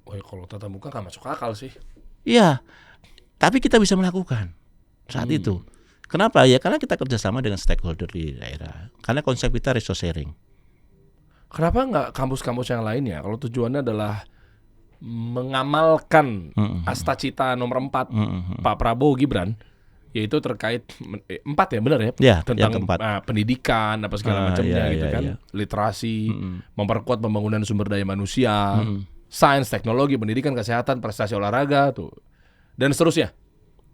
Speaker 2: Oh ya, kalau tatap muka gak masuk akal sih.
Speaker 1: Iya. Tapi kita bisa melakukan saat itu. Kenapa? Ya karena kita kerjasama dengan stakeholder di daerah. Karena konsep kita resource sharing.
Speaker 2: Kenapa nggak kampus-kampus yang lainnya? Kalau tujuannya adalah mengamalkan astacita nomor 4 Pak Prabowo Gibran, yaitu terkait 4 ya benar ya,
Speaker 1: Ya,
Speaker 2: tentang
Speaker 1: yang keempat.
Speaker 2: pendidikan apa segala macamnya gitu kan, literasi, memperkuat pembangunan sumber daya manusia, sains, teknologi, pendidikan, kesehatan, prestasi olahraga tuh, dan seterusnya.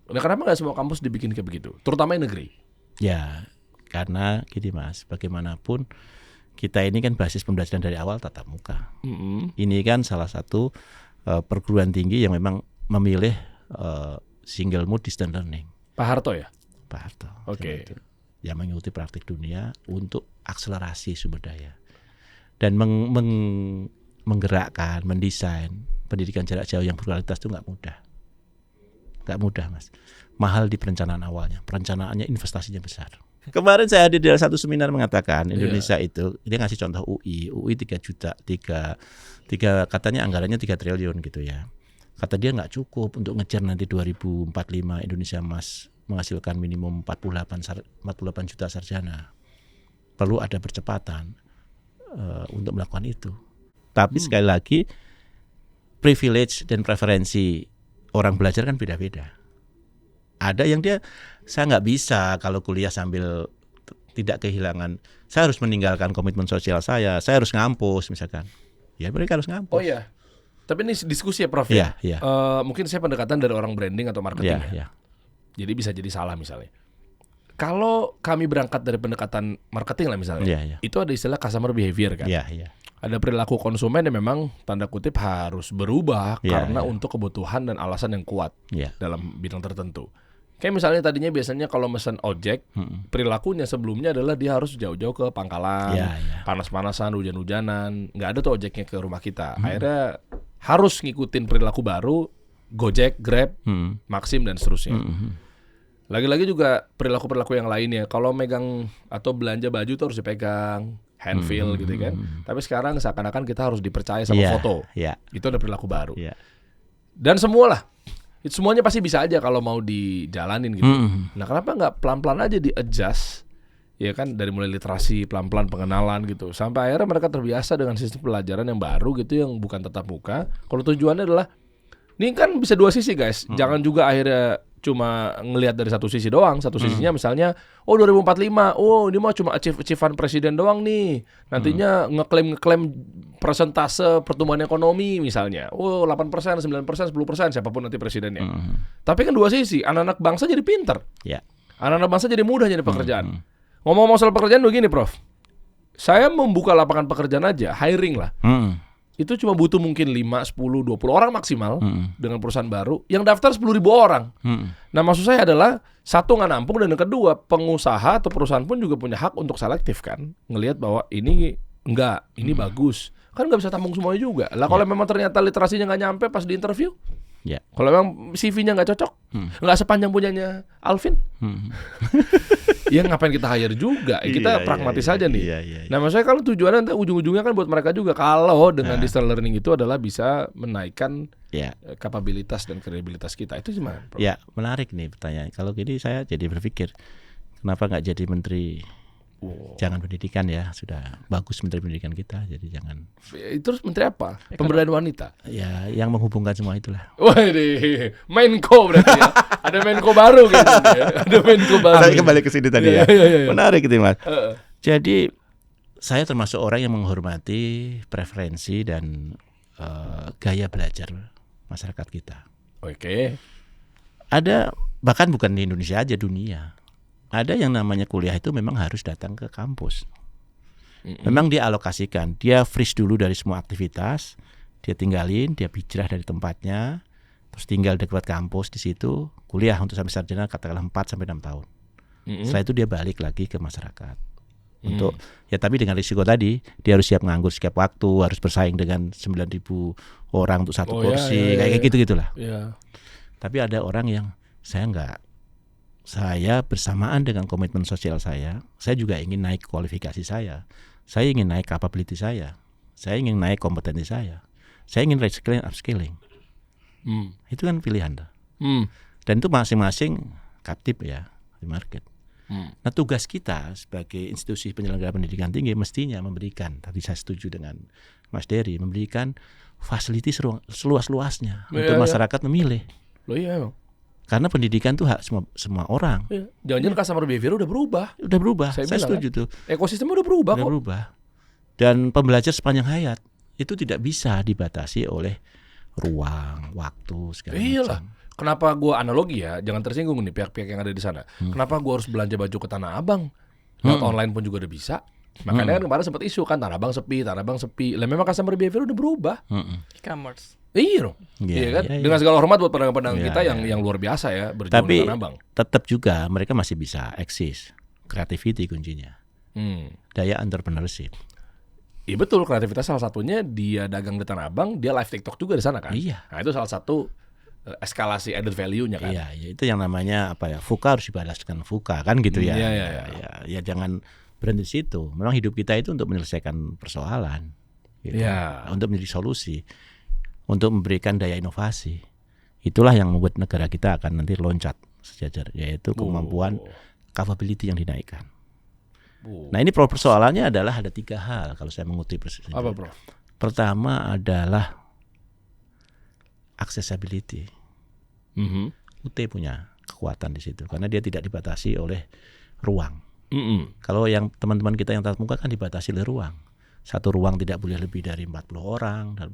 Speaker 2: Nah, kenapa nggak semua kampus dibikin kayak begitu, terutama yang negeri?
Speaker 1: Ya, karena gini Mas, bagaimanapun kita ini kan basis pembelajaran dari awal tatap muka. Ini kan salah satu perguruan tinggi yang memang memilih single mode distance learning.
Speaker 2: Pak Harto ya?
Speaker 1: Pak Harto.
Speaker 2: Oke.
Speaker 1: Yang mengikuti praktik dunia untuk akselerasi sumber daya. Dan menggerakkan, mendesain pendidikan jarak jauh yang berkualitas itu nggak mudah. Nggak mudah Mas. Mahal di perencanaan awalnya. Perencanaannya investasinya besar. Kemarin saya hadir di satu seminar mengatakan Indonesia itu, dia ngasih contoh UI 3 juta, katanya anggarannya 3 triliun gitu ya. Kata dia nggak cukup untuk ngejar nanti 2045 Indonesia menghasilkan minimum 48 juta sarjana. Perlu ada percepatan untuk melakukan itu. Tapi sekali lagi privilege dan preferensi orang belajar kan beda-beda. Ada yang saya nggak bisa kalau kuliah sambil tidak kehilangan, saya harus meninggalkan komitmen sosial saya harus ngampus misalkan. Ya mereka harus ngampus.
Speaker 2: Oh iya. Tapi ini diskusi ya Prof
Speaker 1: ya?
Speaker 2: Ya. Mungkin saya pendekatan dari orang branding atau marketing
Speaker 1: ya.
Speaker 2: Jadi bisa jadi salah misalnya. Kalau kami berangkat dari pendekatan marketing lah misalnya, itu ada istilah customer behavior kan. Ada perilaku konsumen yang memang tanda kutip harus berubah karena untuk kebutuhan dan alasan yang kuat dalam bidang tertentu. Kayak misalnya tadinya biasanya kalau mesen ojek, perilakunya sebelumnya adalah dia harus jauh-jauh ke pangkalan, panas-panasan, hujan-hujanan, nggak ada tuh ojeknya ke rumah kita. Akhirnya harus ngikutin perilaku baru, Gojek, Grab, Maxim dan seterusnya. Lagi-lagi juga perilaku-perilaku yang lainnya. Kalau megang atau belanja baju tuh harus dipegang, hand feel gitu kan. Tapi sekarang seakan-akan kita harus dipercaya sama foto. Itu ada perilaku baru. Dan semualah. Semuanya pasti bisa aja kalau mau dijalanin gitu. Nah, kenapa nggak pelan-pelan aja di-adjust? Ya kan, dari mulai literasi, pelan-pelan pengenalan gitu. Sampai akhirnya mereka terbiasa dengan sistem pelajaran yang baru gitu, yang bukan tatap muka. Kalau tujuannya adalah, ini kan bisa dua sisi guys. Jangan juga akhirnya cuma ngelihat dari satu sisi doang. Satu sisinya misalnya, 2045, ini mah cuma achievean presiden doang nih. Nantinya ngeklaim persentase pertumbuhan ekonomi misalnya. 8%, 9%, 10%, siapapun nanti presidennya. Tapi kan dua sisi, anak-anak bangsa jadi pinter. Anak-anak bangsa jadi mudah jadi pekerjaan. Ngomong-ngomong soal pekerjaan begini Prof. Saya membuka lapangan pekerjaan aja, hiring lah. Itu cuma butuh mungkin 5, 10, 20 orang maksimal dengan perusahaan baru yang daftar 10.000 orang. Nah, maksud saya adalah satu nggak nampung, dan yang kedua pengusaha atau perusahaan pun juga punya hak untuk selektif kan, ngelihat bahwa ini enggak, ini bagus. Kan nggak bisa tampung semuanya juga. Lah kalau memang ternyata literasinya nggak nyampe pas di interview, kalau memang CV-nya nggak cocok, nggak sepanjang punyanya Alvin, ya ngapain kita hire juga? Kita pragmatis aja nih. Nah, maksudnya kalau tujuannya nanti ujung-ujungnya kan buat mereka juga. Kalau dengan distance learning itu adalah bisa menaikkan kapabilitas dan kredibilitas kita, itu gimana?
Speaker 1: Ya, menarik nih pertanyaan. Kalau gini saya jadi berpikir, kenapa nggak jadi menteri? Jangan pendidikan ya, sudah bagus menteri pendidikan kita, jadi jangan.
Speaker 2: Terus menteri apa? Pemberdayaan wanita.
Speaker 1: Ya, yang menghubungkan semua itulah.
Speaker 2: Waduh, Menko berarti ya. Ada Menko baru gitu ya. Ada Menko baru.
Speaker 1: Saya kembali ke sini tadi ya. Menarik gitu Mas. Jadi saya termasuk orang yang menghormati preferensi dan gaya belajar masyarakat kita.
Speaker 2: Oke.
Speaker 1: Ada, bahkan bukan di Indonesia aja, dunia. Ada yang namanya kuliah itu memang harus datang ke kampus. Memang dia alokasikan, dia freeze dulu dari semua aktivitas, dia tinggalin, dia hijrah dari tempatnya, terus tinggal dekat kampus di situ, kuliah untuk sampai sarjana katakanlah 4 sampai 6 tahun. Setelah itu dia balik lagi ke masyarakat. Untuk ya, tapi dengan risiko tadi, dia harus siap nganggur setiap waktu, harus bersaing dengan 9.000 orang untuk satu kursi, kayak gitu-gitulah. Tapi ada orang yang saya bersamaan dengan komitmen sosial saya juga ingin naik kualifikasi saya ingin naik capability saya ingin naik kompetensi saya ingin reskilling, upskilling. Itu kan pilihan. Dan itu masing-masing captive ya di market. Nah, tugas kita sebagai institusi penyelenggara pendidikan tinggi mestinya memberikan, tadi saya setuju dengan Mas Dery, memberikan fasilitas seluas-luasnya untuk masyarakat memilih.
Speaker 2: Loh iya emang.
Speaker 1: Karena pendidikan itu hak semua orang.
Speaker 2: Iya. Jangan-jangan customer behavior udah berubah.
Speaker 1: Udah berubah. Saya setuju tuh.
Speaker 2: Ekosistemnya udah berubah kok.
Speaker 1: Berubah. Dan pembelajar sepanjang hayat itu tidak bisa dibatasi oleh ruang, waktu, segala
Speaker 2: Iyalah.
Speaker 1: macam.
Speaker 2: Kenapa gua analogi ya? Jangan tersinggung nih pihak-pihak yang ada di sana. Kenapa gua harus belanja baju ke Tanah Abang? Lewat online pun juga udah bisa. Makanya kan kemarin sempat isu kan Tanah Abang sepi. Lah memang customer behavior udah berubah.
Speaker 3: E-commerce.
Speaker 2: Iya dong.
Speaker 1: Iya,
Speaker 2: Iya kan?
Speaker 1: iya, iya.
Speaker 2: Dengan segala hormat buat pedagang-pedagang
Speaker 1: Iya,
Speaker 2: kita
Speaker 1: iya.
Speaker 2: yang luar biasa ya berjuang
Speaker 1: Tapi
Speaker 2: di Tanah Abang.
Speaker 1: tetap juga mereka masih bisa eksis. Creativity kuncinya. Daya entrepreneurship.
Speaker 2: Iya betul, kreativitas salah satunya dia dagang di Tanah Abang, dia live TikTok juga di sana kan.
Speaker 1: Iya.
Speaker 2: Nah, itu salah satu eskalasi added value-nya kan.
Speaker 1: Iya, ya, itu yang namanya apa ya? VUCA harus dibalaskan VUCA kan gitu ya.
Speaker 2: Iya, iya, iya.
Speaker 1: Ya, jangan berhenti di situ. Memang hidup kita itu untuk menyelesaikan persoalan. Gitu.
Speaker 2: Iya.
Speaker 1: Untuk menjadi solusi, untuk memberikan daya inovasi. Itulah yang membuat negara kita akan nanti loncat sejajar, yaitu kemampuan capability yang dinaikkan. Nah, ini persoalannya adalah ada 3 hal kalau saya mengutip Presiden.
Speaker 2: Apa, Bro?
Speaker 1: Pertama adalah accessibility. UT punya kekuatan di situ karena dia tidak dibatasi oleh ruang. Kalau yang teman-teman kita yang tatap muka kan dibatasi oleh ruang. Satu ruang tidak boleh lebih dari 40 orang dan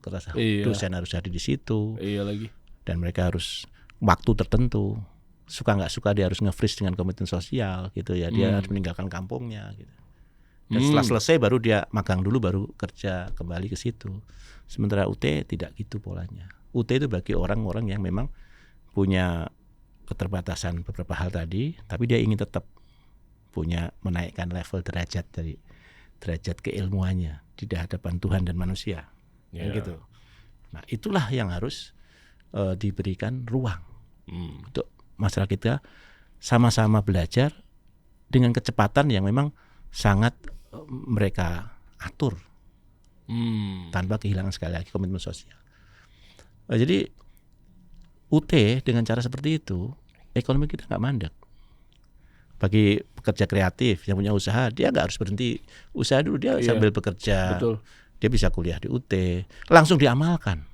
Speaker 1: dosen harus hadir di situ.
Speaker 2: Iya lagi.
Speaker 1: Dan mereka harus waktu tertentu. Suka nggak suka dia harus nge-freeze dengan komitmen sosial gitu ya. Dia harus meninggalkan kampungnya gitu. Dan setelah selesai baru dia magang dulu baru kerja kembali ke situ. Sementara UT tidak gitu polanya. UT itu bagi orang-orang yang memang punya keterbatasan beberapa hal tadi, tapi dia ingin tetap punya menaikkan level derajat dari derajat keilmuannya di hadapan Tuhan dan manusia. Gitu. Nah, itulah yang harus diberikan ruang untuk masyarakat kita sama-sama belajar dengan kecepatan yang memang sangat mereka atur tanpa kehilangan sekali lagi komitmen sosial. Jadi UT dengan cara seperti itu ekonomi kita nggak mandek. Bagi pekerja kreatif yang punya usaha, dia nggak harus berhenti usaha dulu, dia sambil bekerja.
Speaker 2: Betul.
Speaker 1: Dia bisa kuliah di UT, langsung diamalkan.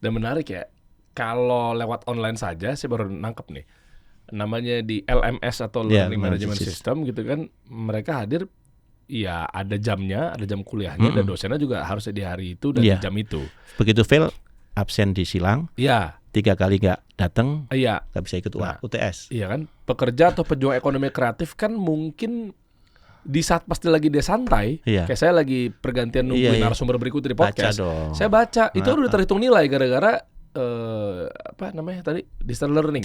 Speaker 2: Dan menarik ya, kalau lewat online saja saya baru nangkep nih. Namanya di LMS atau Learning Management System gitu kan, mereka hadir ya ada jamnya, ada jam kuliahnya dan dosennya juga harus di hari itu dan di jam itu.
Speaker 1: Begitu fail, absen disilang.
Speaker 2: Iya.
Speaker 1: 3 kali nggak datang,
Speaker 2: iya,
Speaker 1: nggak bisa ikut UTS.
Speaker 2: Iya kan, pekerja atau pejuang ekonomi kreatif kan mungkin di saat pasti lagi dia santai, kayak saya lagi pergantian nungguin narasumber berikut di podcast, saya baca itu udah terhitung nilai gara-gara apa namanya tadi distance learning.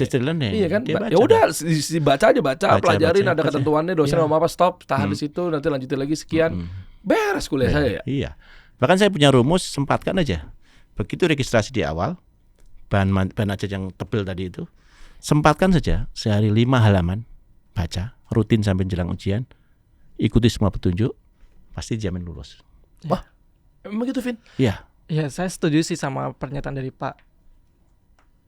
Speaker 2: Iya kan, ya udah dibaca aja pelajarin ada ketentuannya, dosen ngomong apa stop, tahan di situ, nanti lanjutin lagi sekian, beres kuliah saya ya.
Speaker 1: Iya, bahkan saya punya rumus, sempatkan aja. Begitu registrasi di awal, bahan aja yang tebel tadi itu, sempatkan saja sehari 5 halaman baca rutin sampai jelang ujian, ikuti semua petunjuk, pasti jamin lulus.
Speaker 2: Wah, emang gitu, Vin?
Speaker 1: Iya.
Speaker 3: Ya, saya setuju sih sama pernyataan dari Pak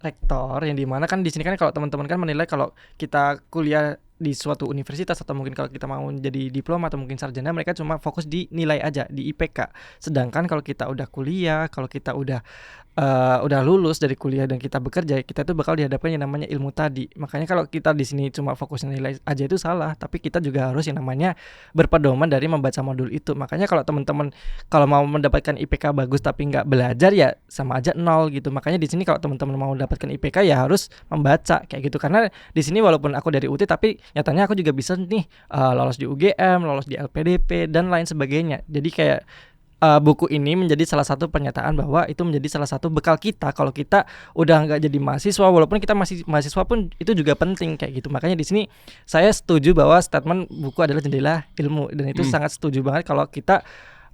Speaker 3: Rektor, yang dimana kan di sini kan kalau teman-teman kan menilai kalau kita kuliah di suatu universitas atau mungkin kalau kita mau jadi diploma atau mungkin sarjana, mereka cuma fokus di nilai aja, di IPK. Sedangkan kalau kita udah kuliah, kalau kita udah lulus dari kuliah dan kita bekerja, kita tuh bakal dihadapkan yang namanya ilmu tadi. Makanya kalau kita di sini cuma fokus nilai aja itu salah, tapi kita juga harus yang namanya berpedoman dari membaca modul itu. Makanya kalau teman-teman kalau mau mendapatkan IPK bagus tapi nggak belajar ya sama aja 0 gitu. Makanya di sini kalau teman-teman mau mendapatkan IPK ya harus membaca kayak gitu. Karena di sini walaupun aku dari UT tapi nyatanya aku juga bisa nih lolos di UGM, lolos di LPDP dan lain sebagainya. Jadi kayak buku ini menjadi salah satu pernyataan bahwa itu menjadi salah satu bekal kita kalau kita udah nggak jadi mahasiswa, walaupun kita masih mahasiswa pun itu juga penting kayak gitu. Makanya di sini saya setuju bahwa statement buku adalah jendela ilmu, dan itu sangat setuju banget kalau kita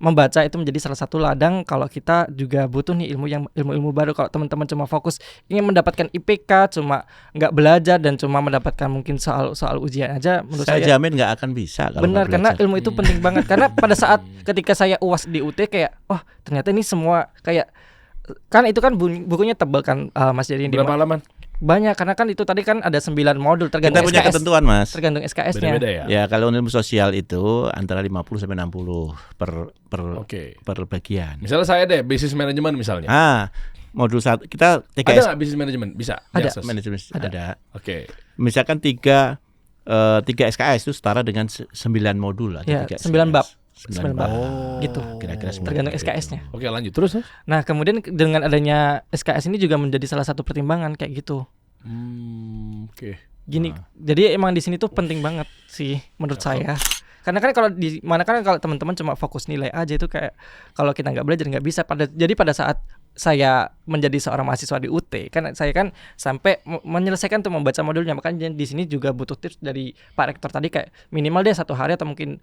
Speaker 3: membaca itu menjadi salah satu ladang kalau kita juga butuh nih ilmu-ilmu baru. Kalau teman-teman cuma fokus ingin mendapatkan IPK, cuma nggak belajar dan cuma mendapatkan mungkin soal ujian aja, menurut saya
Speaker 1: jamin nggak akan bisa kalau
Speaker 3: benar, karena ilmu itu penting banget. Karena pada saat ketika saya UAS di UT kayak ternyata ini semua kayak kan itu kan bukunya tebal kan Mas Jadi
Speaker 2: berapa halaman?
Speaker 3: Banyak, karena kan itu tadi kan ada 9 modul
Speaker 1: Kita
Speaker 3: tergantung
Speaker 1: punya
Speaker 3: SKS.
Speaker 1: ketentuan, Mas.
Speaker 3: Tergantung SKS-nya.
Speaker 2: Beda-beda ya.
Speaker 1: Ya, kalau ilmu sosial itu antara 50 sampai 60 per
Speaker 2: Oke.
Speaker 1: per bagian.
Speaker 2: Misalnya saya deh bisnis manajemen misalnya.
Speaker 1: Modul 1 kita 3
Speaker 2: Ada nggak bisnis manajemen? Bisa.
Speaker 3: Ada.
Speaker 2: diakses?
Speaker 1: manajemen ada.
Speaker 2: Oke.
Speaker 1: Misalkan 3 SKS itu setara dengan 9 modul atau
Speaker 3: Ya,
Speaker 1: 3
Speaker 3: 9 bab.
Speaker 1: 9
Speaker 3: 9
Speaker 1: bab.
Speaker 3: bab. Gitu.
Speaker 1: Kira-kira 9
Speaker 3: Tergantung
Speaker 1: bab
Speaker 3: SKS-nya.
Speaker 2: Oke, lanjut terus.
Speaker 3: Nah, kemudian dengan adanya SKS ini juga menjadi salah satu pertimbangan kayak gitu.
Speaker 2: Oke.
Speaker 3: Gini, jadi emang di sini tuh penting banget sih menurut saya. Karena kan kalau di mana kan kalau teman-teman cuma fokus nilai aja itu kayak kalau kita nggak belajar nggak bisa. Jadi pada saat saya menjadi seorang mahasiswa di UT kan saya kan sampai menyelesaikan tuh membaca modulnya, makanya di sini juga butuh tips dari Pak Rektor tadi kayak minimal deh 1 hari atau mungkin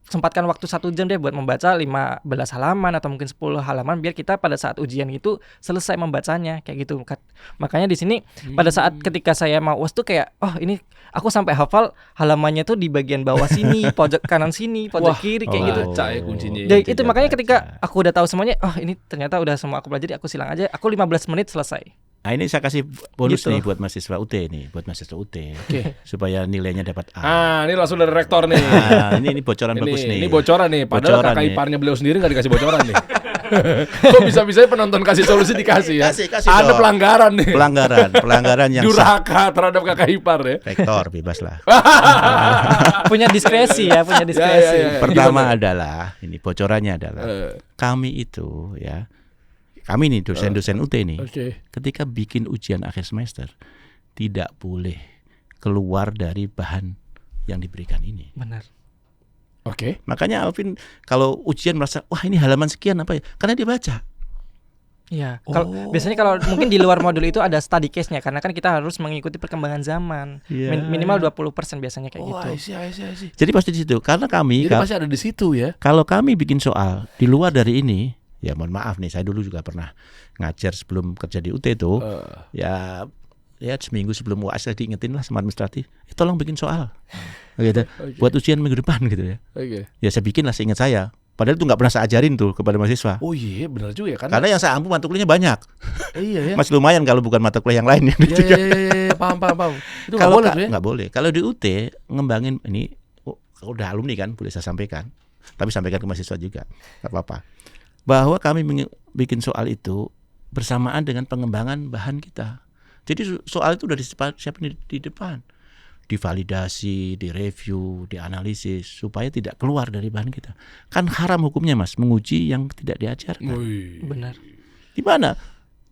Speaker 3: sempatkan waktu 1 jam deh buat membaca 15 halaman atau mungkin 10 halaman biar kita pada saat ujian itu selesai membacanya kayak gitu. Makanya di sini pada saat ketika saya mau UAS tuh kayak ini aku sampai hafal halamannya tuh di bagian bawah sini, pojok kanan sini, pojok kiri kayak gitu.
Speaker 2: Baca ya kuncinya.
Speaker 3: Jadi itu makanya ketika aku udah tahu semuanya, ini ternyata udah semua aku pelajari, aku silang aja. Aku 15 menit selesai.
Speaker 1: Nah, ini saya kasih bonus
Speaker 3: Gitu.
Speaker 1: nih buat mahasiswa UT nih, supaya nilainya dapat A.
Speaker 2: Ini langsung dari rektor nih.
Speaker 1: Ini bocoran bagus nih.
Speaker 2: Ini bocoran nih. Padahal
Speaker 1: Bocoran
Speaker 2: kakak
Speaker 1: nih.
Speaker 2: iparnya beliau sendiri nggak dikasih bocoran nih. Kok bisa-bisanya penonton kasih solusi dikasih ya?
Speaker 1: Kasih
Speaker 2: Ada
Speaker 1: dong.
Speaker 2: pelanggaran nih.
Speaker 1: Pelanggaran yang
Speaker 2: Durhaka terhadap kakak ipar ya.
Speaker 1: rektor bebas lah.
Speaker 3: Punya diskresi ya, punya diskresi.
Speaker 2: Ya.
Speaker 1: Pertama adalah ini bocorannya adalah
Speaker 2: Eh.
Speaker 1: kami itu ya. Kami nih dosen-dosen UT nih.
Speaker 2: Oke.
Speaker 1: Ketika bikin ujian akhir semester tidak boleh keluar dari bahan yang diberikan ini.
Speaker 3: Benar.
Speaker 2: Oke.
Speaker 1: Makanya Alvin kalau ujian merasa wah ini halaman sekian apa ya? Karena dia baca.
Speaker 3: Iya. Biasanya kalau mungkin di luar modul itu ada study case-nya karena kan kita harus mengikuti perkembangan zaman.
Speaker 1: Iya.
Speaker 3: Minimal 20% biasanya kayak gitu.
Speaker 2: I see.
Speaker 1: Jadi pasti di situ. Karena kami
Speaker 2: Jadi pasti ada di situ ya.
Speaker 1: kalau kami bikin soal di luar dari ini, ya mohon maaf nih, saya dulu juga pernah ngajar sebelum kerja di UT itu, ya seminggu sebelum UAS saya diingetin lah sama administratif, tolong bikin soal, gitu, buat ujian minggu depan gitu ya.
Speaker 2: Oke.
Speaker 1: Ya saya bikin lah seingat saya. Padahal itu nggak pernah saya ajarin tuh kepada mahasiswa.
Speaker 2: Oh iya, benar juga ya kan.
Speaker 1: Karena yang saya ampu mata kuliahnya banyak.
Speaker 2: Iya ya.
Speaker 1: Masih lumayan kalau bukan mata kuliah yang lain.
Speaker 2: Iya, paham. Itu nggak
Speaker 1: Kalau
Speaker 2: boleh tuh ya.
Speaker 1: nggak boleh. Kalau di UT ngembangin ini, udah alumni kan, boleh saya sampaikan. Tapi sampaikan ke mahasiswa juga, nggak apa-apa. Bahwa kami bikin soal itu bersamaan dengan pengembangan bahan kita. Jadi soal itu udah disiapin di depan, divalidasi, direview, dianalisis supaya tidak keluar dari bahan kita. Kan haram hukumnya Mas, menguji yang tidak diajarkan.
Speaker 3: Benar.
Speaker 1: Gimana?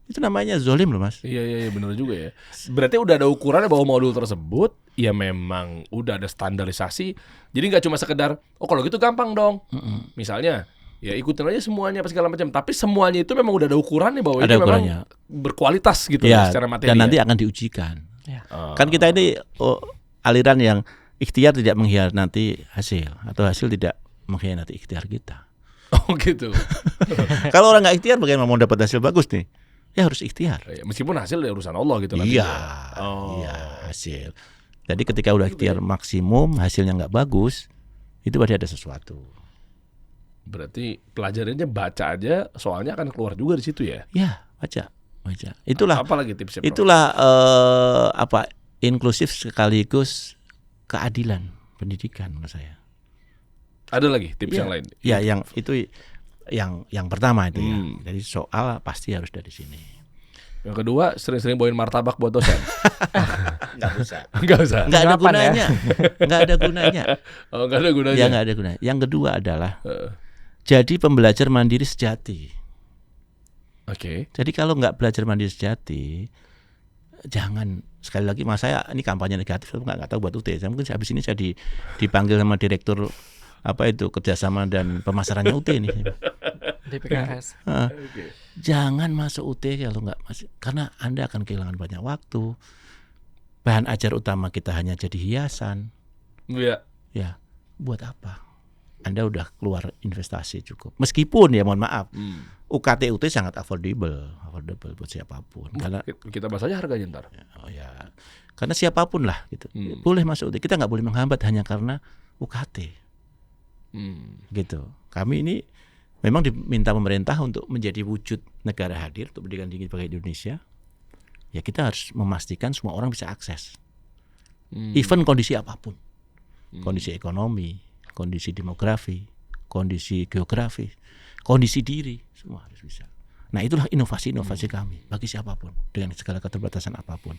Speaker 1: Itu namanya zolim loh Mas.
Speaker 2: Iya benar juga ya. Berarti udah ada ukurannya bahwa modul tersebut ya memang udah ada standarisasi. Jadi nggak cuma sekedar kalau gitu gampang dong. Misalnya ya ikutin aja semuanya apa segala macam. Tapi semuanya itu memang udah ada ukurannya bahwa
Speaker 1: Ada
Speaker 2: ini
Speaker 1: ukurannya.
Speaker 2: memang berkualitas gitu
Speaker 1: Ya,
Speaker 2: secara materi.
Speaker 1: dan nanti
Speaker 2: ya.
Speaker 1: akan diujikan.
Speaker 3: Ya.
Speaker 1: Kan kita ini aliran yang ikhtiar tidak mengkhianati hasil atau hasil tidak mengkhianati ikhtiar kita.
Speaker 2: Oh gitu.
Speaker 1: Kalau orang nggak ikhtiar bagaimana mau dapat hasil bagus nih? Ya harus ikhtiar.
Speaker 2: Ya, meskipun hasil ya urusan Allah gitu nanti.
Speaker 1: Iya,
Speaker 2: Oh.
Speaker 1: iya hasil. Jadi ketika udah ikhtiar maksimum hasilnya nggak bagus, itu berarti ada sesuatu.
Speaker 2: Berarti pelajarannya baca aja, soalnya akan keluar juga di situ ya.
Speaker 1: Ya baca. Itulah.
Speaker 2: Apalagi tipsnya? Prof?
Speaker 1: Itulah inklusif sekaligus keadilan pendidikan menurut saya.
Speaker 2: Ada lagi tips
Speaker 1: Ya,
Speaker 2: yang lain?
Speaker 1: Ya, yang itu yang pertama itu ya.
Speaker 2: Hmm.
Speaker 1: Jadi soal pasti harus dari sini.
Speaker 2: Yang kedua, sering-sering bawain martabak buat dosen.
Speaker 1: Nggak usah.
Speaker 2: Enggak usah.
Speaker 1: Nggak ada
Speaker 3: Kenapa,
Speaker 1: gunanya. Nggak ada gunanya.
Speaker 2: Oh, enggak ada gunanya.
Speaker 1: Ya nggak ada gunanya. Yang kedua adalah jadi pembelajar mandiri sejati.
Speaker 2: Oke.
Speaker 1: Jadi kalau nggak belajar mandiri sejati, jangan sekali lagi mas saya ini kampanye negatif, saya nggak tahu buat UT. Saya mungkin habis ini saya dipanggil sama direktur kerjasama dan pemasarannya UT ini.
Speaker 3: DPKS.
Speaker 1: Jangan masuk UT kalau nggak masuk, karena Anda akan kehilangan banyak waktu. Bahan ajar utama kita hanya jadi hiasan.
Speaker 2: Iya.
Speaker 1: Ya, buat apa? Anda udah keluar investasi cukup. Meskipun ya mohon maaf, UKT UT sangat affordable buat siapapun. Karena
Speaker 2: Kita bahas aja harganya ntar.
Speaker 1: karena siapapun lah gitu. Boleh masuk UT. Kita nggak boleh menghambat hanya karena UKT. Gitu. Kami ini memang diminta pemerintah untuk menjadi wujud negara hadir untuk pendidikan tinggi bagi Indonesia. ya kita harus memastikan semua orang bisa akses. Even kondisi apapun. Kondisi ekonomi, kondisi demografi, kondisi geografi, kondisi diri, semua harus bisa. Nah, itulah inovasi-inovasi kami bagi siapapun dengan segala keterbatasan apapun.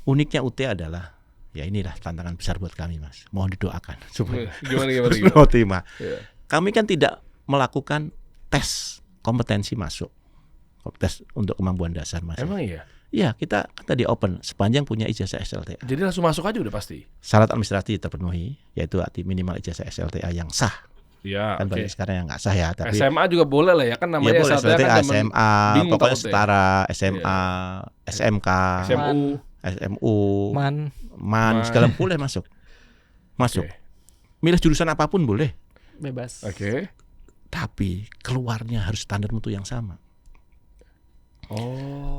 Speaker 1: Uniknya UT adalah, ya inilah tantangan besar buat kami, Mas. Mohon didoakan supaya gimana? Kami kan tidak melakukan tes kompetensi masuk, tes untuk kemampuan dasar, Mas.
Speaker 2: Emang iya?
Speaker 1: Iya, kita tadi open sepanjang punya ijazah SLTA.
Speaker 2: Jadi langsung masuk aja udah pasti.
Speaker 1: Syarat administratif terpenuhi, yaitu minimal ijazah SLTA yang sah.
Speaker 2: Ya,
Speaker 1: Kan banyak sekarang yang nggak sah ya, tapi
Speaker 2: SMA juga boleh lah ya, kan namanya
Speaker 1: ya boleh,
Speaker 2: SLTA kan
Speaker 1: SMA, pokoknya setara SMA, SMK, SMU, MAN segala boleh masuk. Milih jurusan apapun boleh.
Speaker 3: Bebas.
Speaker 1: Tapi keluarnya harus standar mutu yang sama.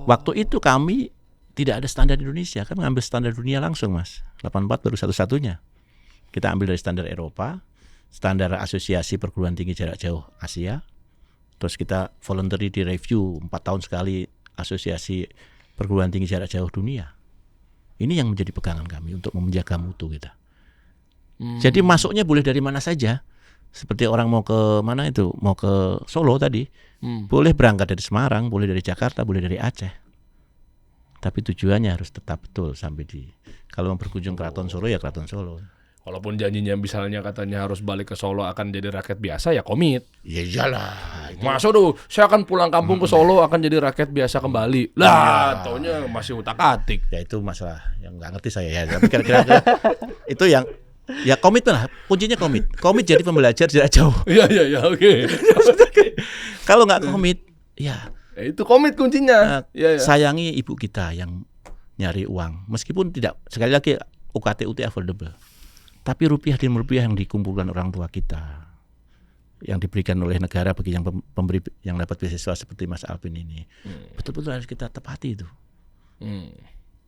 Speaker 1: Waktu itu kami tidak ada standar Indonesia, kan mengambil standar dunia langsung, Mas. 84 baru satu-satunya. Kita ambil dari standar Eropa, standar Asosiasi Perguruan Tinggi Jarak Jauh Asia. Terus kita voluntary di review 4 tahun sekali Asosiasi Perguruan Tinggi Jarak Jauh Dunia. Ini yang menjadi pegangan kami untuk menjaga mutu kita. Jadi masuknya boleh dari mana saja. Seperti orang mau ke mana itu, mau ke Solo tadi, boleh berangkat dari Semarang, boleh dari Jakarta, boleh dari Aceh. Tapi tujuannya harus tetap betul sampai di. Kalau mau berkunjung Keraton Solo ya Keraton Solo.
Speaker 2: Walaupun janjinya misalnya katanya harus balik ke Solo akan jadi rakyat biasa, ya komit.
Speaker 1: Ya iyalah.
Speaker 2: Masa tuh saya akan pulang kampung ke Solo akan jadi rakyat biasa kembali. Lah, taunya masih utak-atik.
Speaker 1: Ya itu masalah yang nggak ngerti saya ya. Tapi kira-kira itu yang ya komitmen lah. Kuncinya komit. Komit jadi pembelajar jarak jauh.
Speaker 2: Iya, oke.
Speaker 1: Kalau nggak komit, ya
Speaker 2: itu komit kuncinya.
Speaker 1: Sayangi ibu kita yang nyari uang. Meskipun tidak, sekali lagi UKT UT affordable. Tapi rupiah demi rupiah yang dikumpulkan orang tua kita, yang diberikan oleh negara bagi yang pemberi yang dapat beasiswa seperti Mas Alvin ini, betul-betul harus kita tepati itu.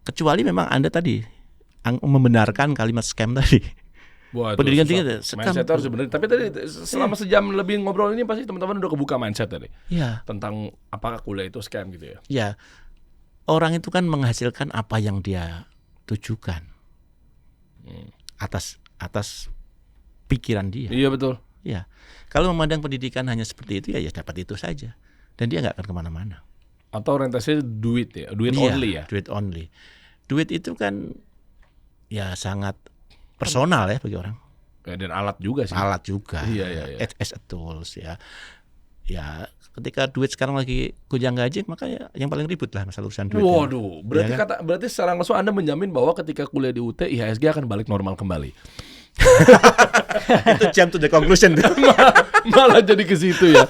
Speaker 1: Kecuali memang Anda tadi membenarkan kalimat scam tadi.
Speaker 2: Wah,
Speaker 1: pendidikan tinggi
Speaker 2: mindset harus benar. Tapi tadi selama sejam lebih ngobrol ini pasti teman-teman udah kebuka mindset tadi.
Speaker 1: Iya.
Speaker 2: Tentang apakah kuliah itu scam gitu ya.
Speaker 1: Iya. Orang itu kan menghasilkan apa yang dia tujukan. Atas pikiran dia.
Speaker 2: Iya betul.
Speaker 1: Ya, kalau memandang pendidikan hanya seperti itu ya dapat itu saja, dan dia nggak akan kemana-mana.
Speaker 2: Atau orientasinya duit ya, duit
Speaker 1: iya,
Speaker 2: only ya.
Speaker 1: Duit only. Duit itu kan ya sangat personal ya bagi orang.
Speaker 2: Ya, dan alat juga sih.
Speaker 1: Alat juga.
Speaker 2: Iya.
Speaker 1: As a tools ya. Ya, ketika duit sekarang lagi gonjang ganjing, maka ya yang paling ribut lah masalah urusan duit.
Speaker 2: Waduh, berarti
Speaker 1: ya kan?
Speaker 2: berarti secara langsung Anda menjamin bahwa ketika kuliah di UT IHSG akan balik normal kembali.
Speaker 1: Itu jump to the conclusion.
Speaker 2: Malah jadi ke situ ya.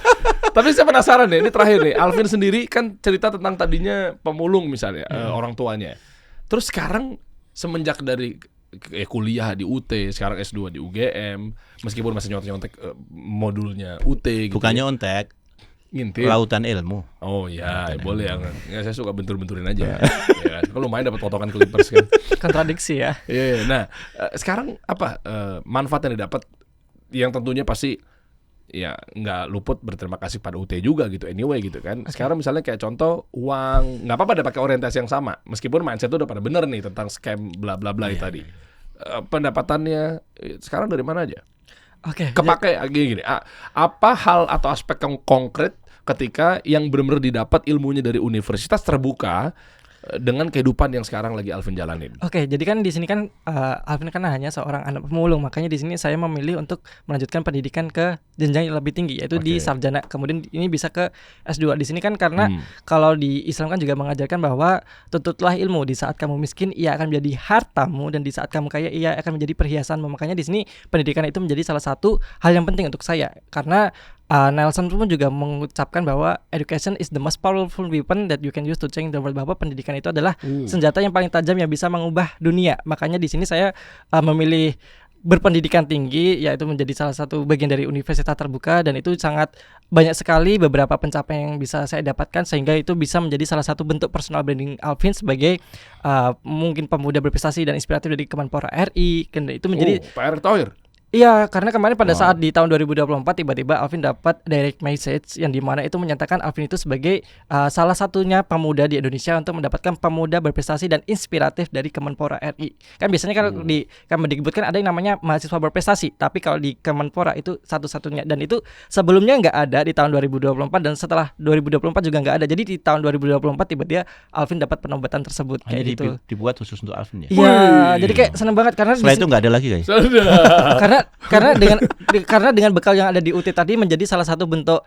Speaker 2: Tapi saya penasaran deh, ini terakhir nih. Alvin sendiri kan cerita tentang tadinya pemulung misalnya, orang tuanya. Terus sekarang semenjak dari kuliah di UT, sekarang S2 di UGM, meskipun masih nyontek-nyontek modulnya UT gitu.
Speaker 1: Bukannya ontek,
Speaker 2: ngintip.
Speaker 1: Lautan ilmu.
Speaker 2: Oh ya, boleh ya. Saya suka bentur-benturin aja. Ya, kan lumayan dapat potongan Clippers kan.
Speaker 3: Kontradiksi ya.
Speaker 2: Iya. Nah, sekarang apa manfaat yang didapat yang tentunya pasti ya nggak luput berterima kasih pada UT juga gitu anyway gitu kan. Sekarang misalnya kayak contoh uang, nggak apa-apa ada pakai orientasi yang sama meskipun mindset itu udah pada bener nih tentang scam bla bla bla tadi. Pendapatannya sekarang dari mana aja?
Speaker 3: Oke.
Speaker 2: Kepake gini. Apa hal atau aspek yang konkret ketika yang benar-benar didapat ilmunya dari universitas terbuka dengan kehidupan yang sekarang lagi Alvin jalanin.
Speaker 3: Oke, jadi kan di sini kan Alvin kan hanya seorang anak pemulung, makanya di sini saya memilih untuk melanjutkan pendidikan ke jenjang yang lebih tinggi, yaitu di sarjana. Kemudian ini bisa ke S2. Di sini kan karena kalau di Islam kan juga mengajarkan bahwa tuntutlah ilmu. Di saat kamu miskin, ia akan menjadi hartamu, dan di saat kamu kaya, ia akan menjadi perhiasanmu. Makanya di sini pendidikan itu menjadi salah satu hal yang penting untuk saya, karena Nelson pun juga mengucapkan bahwa education is the most powerful weapon that you can use to change the world, bahwa pendidikan itu adalah senjata yang paling tajam yang bisa mengubah dunia. Makanya di sini saya memilih berpendidikan tinggi, yaitu menjadi salah satu bagian dari universitas terbuka, dan itu sangat banyak sekali beberapa pencapaian yang bisa saya dapatkan, sehingga itu bisa menjadi salah satu bentuk personal branding Alvin sebagai mungkin pemuda berprestasi dan inspiratif dari Kemenpora RI. Itu menjadi
Speaker 2: Pak Erick Thohir.
Speaker 3: Iya, karena kemarin pada saat di tahun 2024 tiba-tiba Alvin dapat direct message yang dimana itu menyatakan Alvin itu sebagai salah satunya pemuda di Indonesia untuk mendapatkan pemuda berprestasi dan inspiratif dari Kemenpora RI. Kan biasanya kalau di Kemendikbud kan ada yang namanya mahasiswa berprestasi, tapi kalau di Kemenpora itu satu-satunya, dan itu sebelumnya nggak ada di tahun 2024 dan setelah 2024 juga nggak ada. Jadi di tahun 2024 tiba-tiba Alvin dapat penobatan tersebut kayak gitu.
Speaker 1: Dibuat khusus untuk Alvin ya.
Speaker 3: Iya, jadi kayak seneng banget karena
Speaker 1: setelah itu nggak ada lagi guys.
Speaker 3: Karena dengan bekal yang ada di UT tadi menjadi salah satu bentuk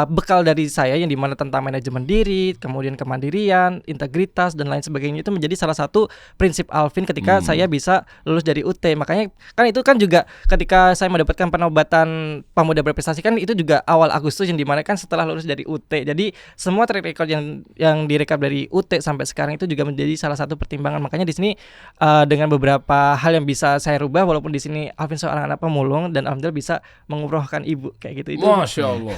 Speaker 3: bekal dari saya yang dimana tentang manajemen diri, kemudian kemandirian, integritas dan lain sebagainya, itu menjadi salah satu prinsip Alvin ketika saya bisa lulus dari UT. Makanya kan itu kan juga ketika saya mendapatkan penobatan pemuda berprestasi kan itu juga awal Agustus yang dimana kan setelah lulus dari UT. Jadi semua track record yang direkap dari UT sampai sekarang itu juga menjadi salah satu pertimbangan. Makanya di sini dengan beberapa hal yang bisa saya rubah, walaupun di sini Alvin seorang anak pemulung dan alhamdulillah bisa mengumrohkan ibu kayak gitu. Itu
Speaker 2: Masya Allah.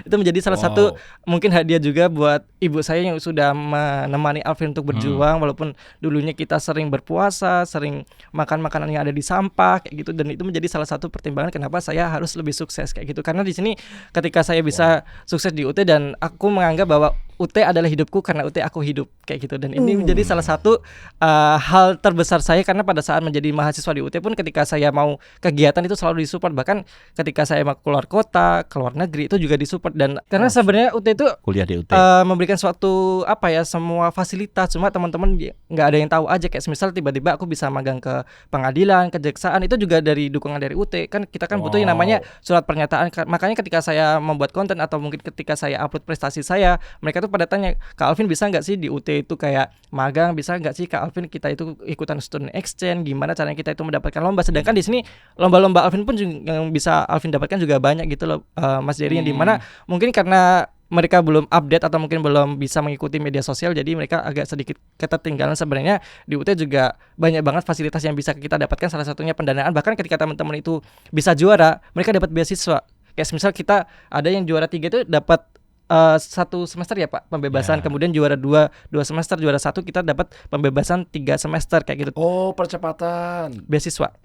Speaker 3: itu menjadi salah satu mungkin hadiah juga buat ibu saya yang sudah menemani Alvin untuk berjuang, walaupun dulunya kita sering berpuasa, sering makan makanan yang ada di sampah kayak gitu, dan itu menjadi salah satu pertimbangan kenapa saya harus lebih sukses kayak gitu. Karena di sini ketika saya bisa sukses di UT dan aku menganggap bahwa UT adalah hidupku karena UT aku hidup kayak gitu, dan ini menjadi salah satu hal terbesar saya, karena pada saat menjadi mahasiswa di UT pun ketika saya mau kegiatan itu selalu disupport, bahkan ketika saya mau keluar kota, keluar negeri itu juga disupport. Dan karena sebenarnya UT itu
Speaker 1: kuliah di UT
Speaker 3: memberikan suatu semua fasilitas, cuma teman-teman nggak ada yang tahu aja, kayak misal tiba-tiba aku bisa magang ke pengadilan, kejaksaan, itu juga dari dukungan dari UT. Kan kita kan butuh yang namanya surat pernyataan. Makanya ketika saya membuat konten atau mungkin ketika saya upload prestasi saya, mereka tuh pada tanya, Kak Alvin bisa nggak sih di UT itu kayak magang, bisa nggak sih Kak Alvin kita itu ikutan student exchange, gimana caranya kita itu mendapatkan lomba. Sedangkan di sini lomba-lomba Alvin pun juga, yang bisa Alvin dapatkan juga banyak gitu loh, Mas Jerry, yang dimana mungkin karena mereka belum update atau mungkin belum bisa mengikuti media sosial, jadi mereka agak sedikit ketertinggalan. Sebenarnya di UT juga banyak banget fasilitas yang bisa kita dapatkan, salah satunya pendanaan. Bahkan ketika teman-teman itu bisa juara, mereka dapat beasiswa. Kayak misal kita ada yang juara 3 itu dapat 1 semester ya Pak pembebasan, kemudian juara 2 semester, juara 1 kita dapat pembebasan 3 semester kayak gitu.
Speaker 2: Percepatan
Speaker 3: beasiswanya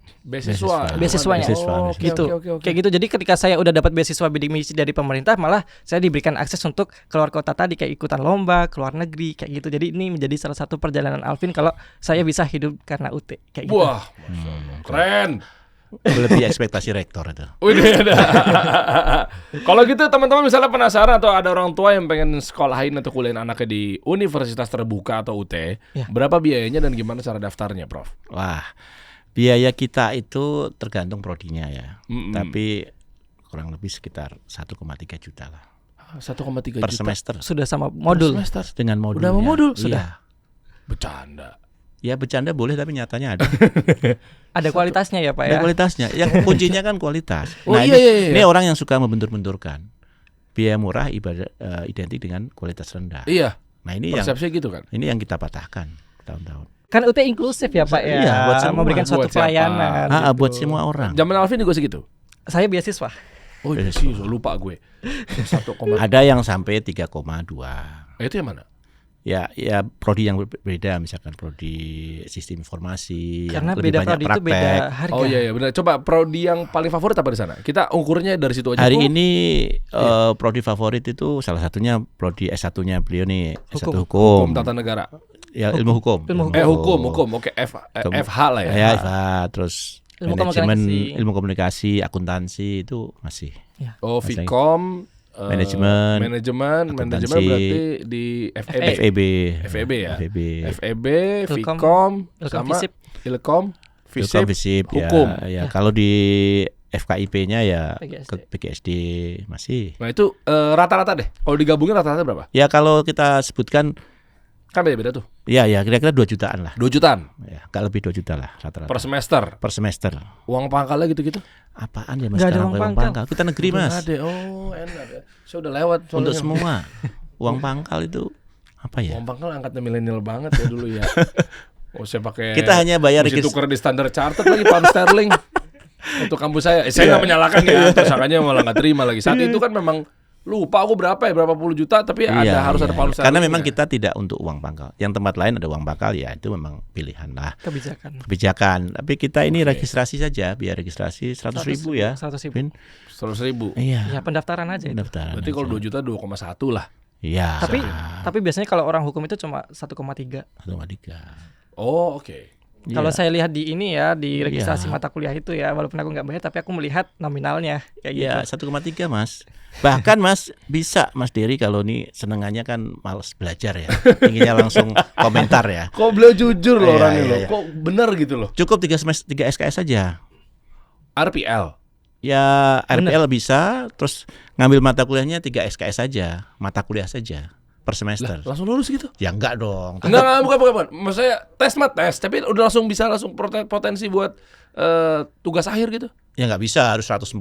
Speaker 3: gitu.
Speaker 2: Okay.
Speaker 3: Kayak gitu. Jadi ketika saya udah dapat beasiswa bidik misi dari pemerintah, malah saya diberikan akses untuk keluar kota tadi, kayak ikutan lomba keluar negeri kayak gitu. Jadi ini menjadi salah satu perjalanan Alvin kalau saya bisa hidup karena UT kayak gitu.
Speaker 2: Wah, keren.
Speaker 1: Lebih ekspektasi rektor itu.
Speaker 2: Kalau gitu teman-teman misalnya penasaran atau ada orang tua yang pengen sekolahin atau kuliahin anaknya di universitas terbuka atau UT, berapa biayanya dan gimana cara daftarnya, Prof?
Speaker 1: Wah, biaya kita itu tergantung prodinya ya. Tapi kurang lebih sekitar 1,3 juta lah.
Speaker 2: 1,3
Speaker 1: per
Speaker 2: juta
Speaker 1: semester.
Speaker 3: Sudah sama modul.
Speaker 1: Dengan modul.
Speaker 2: Udah sama modul
Speaker 1: sudah.
Speaker 2: Bercanda.
Speaker 1: Ya bercanda boleh, tapi nyatanya ada.
Speaker 3: Ada kualitasnya ya Pak ya.
Speaker 1: Ada kualitasnya. Yang kuncinya kan kualitas.
Speaker 2: Ini
Speaker 1: orang yang suka membentur-benturkan. Biaya murah identik dengan kualitas rendah.
Speaker 2: Iya.
Speaker 1: Nah ini
Speaker 2: persepsi gitu kan.
Speaker 1: Ini yang kita patahkan tahun-tahun.
Speaker 3: Kan UT inklusif ya Pak ya.
Speaker 1: Iya, buat semua.
Speaker 3: Memberikan suatu pelayanan.
Speaker 1: Gitu. Buat semua orang.
Speaker 2: Zaman Alvin juga segitu.
Speaker 3: Saya beasiswa.
Speaker 2: Oh iya sih, lupa gue. 1,
Speaker 1: ada yang sampai 3,2.
Speaker 2: Itu yang mana?
Speaker 1: Ya prodi yang berbeda, misalkan prodi sistem informasi
Speaker 3: karena
Speaker 1: yang lebih
Speaker 3: beda
Speaker 1: banyak
Speaker 3: prodi
Speaker 1: praktek.
Speaker 3: Itu beda harga.
Speaker 2: Oh iya benar. Coba prodi yang paling favorit apa di sana? Kita ukurnya dari situ aja.
Speaker 1: Hari ini prodi favorit itu salah satunya prodi S1-nya beliau nih, S1 Hukum
Speaker 2: Tata Negara.
Speaker 1: Ya ilmu hukum.
Speaker 2: Hukum. Oke, FH lah ya.
Speaker 1: Ya, FH, terus manajemen, ilmu komunikasi, akuntansi itu masih.
Speaker 2: Oh, Vkom. Manajemen berarti di FEB ya. FEB, Vkom, sama Ilkom, Visip, hukum.
Speaker 1: Ya, kalau di FKIP-nya ya PGSD masih.
Speaker 2: Nah itu rata-rata deh. Kalau digabungin rata-rata berapa?
Speaker 1: Ya kalau kita sebutkan
Speaker 2: kan beda-beda tuh.
Speaker 1: Iya, kira-kira 2 jutaan lah.
Speaker 2: 2 jutaan?
Speaker 1: Ya, agak lebih 2 juta lah rata-rata.
Speaker 2: Per semester? Uang pangkalnya gitu-gitu?
Speaker 1: Apaan ya Mas? Gak ada uang pangkal. Kita negeri Mas.
Speaker 2: Oh enak ya. Saya udah lewat soalnya.
Speaker 1: Untuk semua. Uang pangkal itu apa ya?
Speaker 2: Uang pangkal angkatnya milenial banget ya dulu ya. Saya pakai.
Speaker 1: Kita hanya bayar
Speaker 2: tukar di Standard Chartered lagi pound sterling. Untuk kampus saya. Saya nggak menyalahkan ya. Tersangkanya malah nggak terima lagi. Saat itu kan memang lupa aku berapa puluh juta, tapi harus ada pound sterling.
Speaker 1: Karena memang kita tidak untuk uang pangkal. Yang tempat lain ada uang pangkal, ya itu memang pilihan lah. Kebijakan. Tapi kita ini registrasi saja, biar registrasi 100.000 ya.
Speaker 3: 100.000.
Speaker 2: 100.000.
Speaker 1: Iya.
Speaker 3: Ya pendaftaran aja.
Speaker 2: Berarti kalau 2 juta 2,1 lah.
Speaker 1: Iya.
Speaker 3: Tapi biasanya kalau orang hukum itu cuma 1,3.
Speaker 1: 1,3.
Speaker 2: Oh, oke.
Speaker 3: Kalau saya lihat di ini ya, di registrasi mata kuliah itu ya, walaupun aku nggak bayar, tapi aku melihat nominalnya kayak gitu.
Speaker 1: 1,3 Mas. Bahkan Mas bisa Mas Dery kalau nih senengannya kan males belajar ya, inginnya langsung komentar ya.
Speaker 2: Kok beliau jujur loh orangnya loh.
Speaker 1: Iya.
Speaker 2: Kok benar gitu loh.
Speaker 1: Cukup 3 SKS saja.
Speaker 2: RPL.
Speaker 1: Ya RPL bisa, terus ngambil mata kuliahnya 3 SKS saja, mata kuliah saja per semester.
Speaker 2: Langsung lulus gitu?
Speaker 1: Ya enggak dong.
Speaker 2: Enggak, bukan. Maksudnya tes, tapi udah langsung bisa potensi buat tugas akhir gitu.
Speaker 1: Ya nggak bisa, harus 144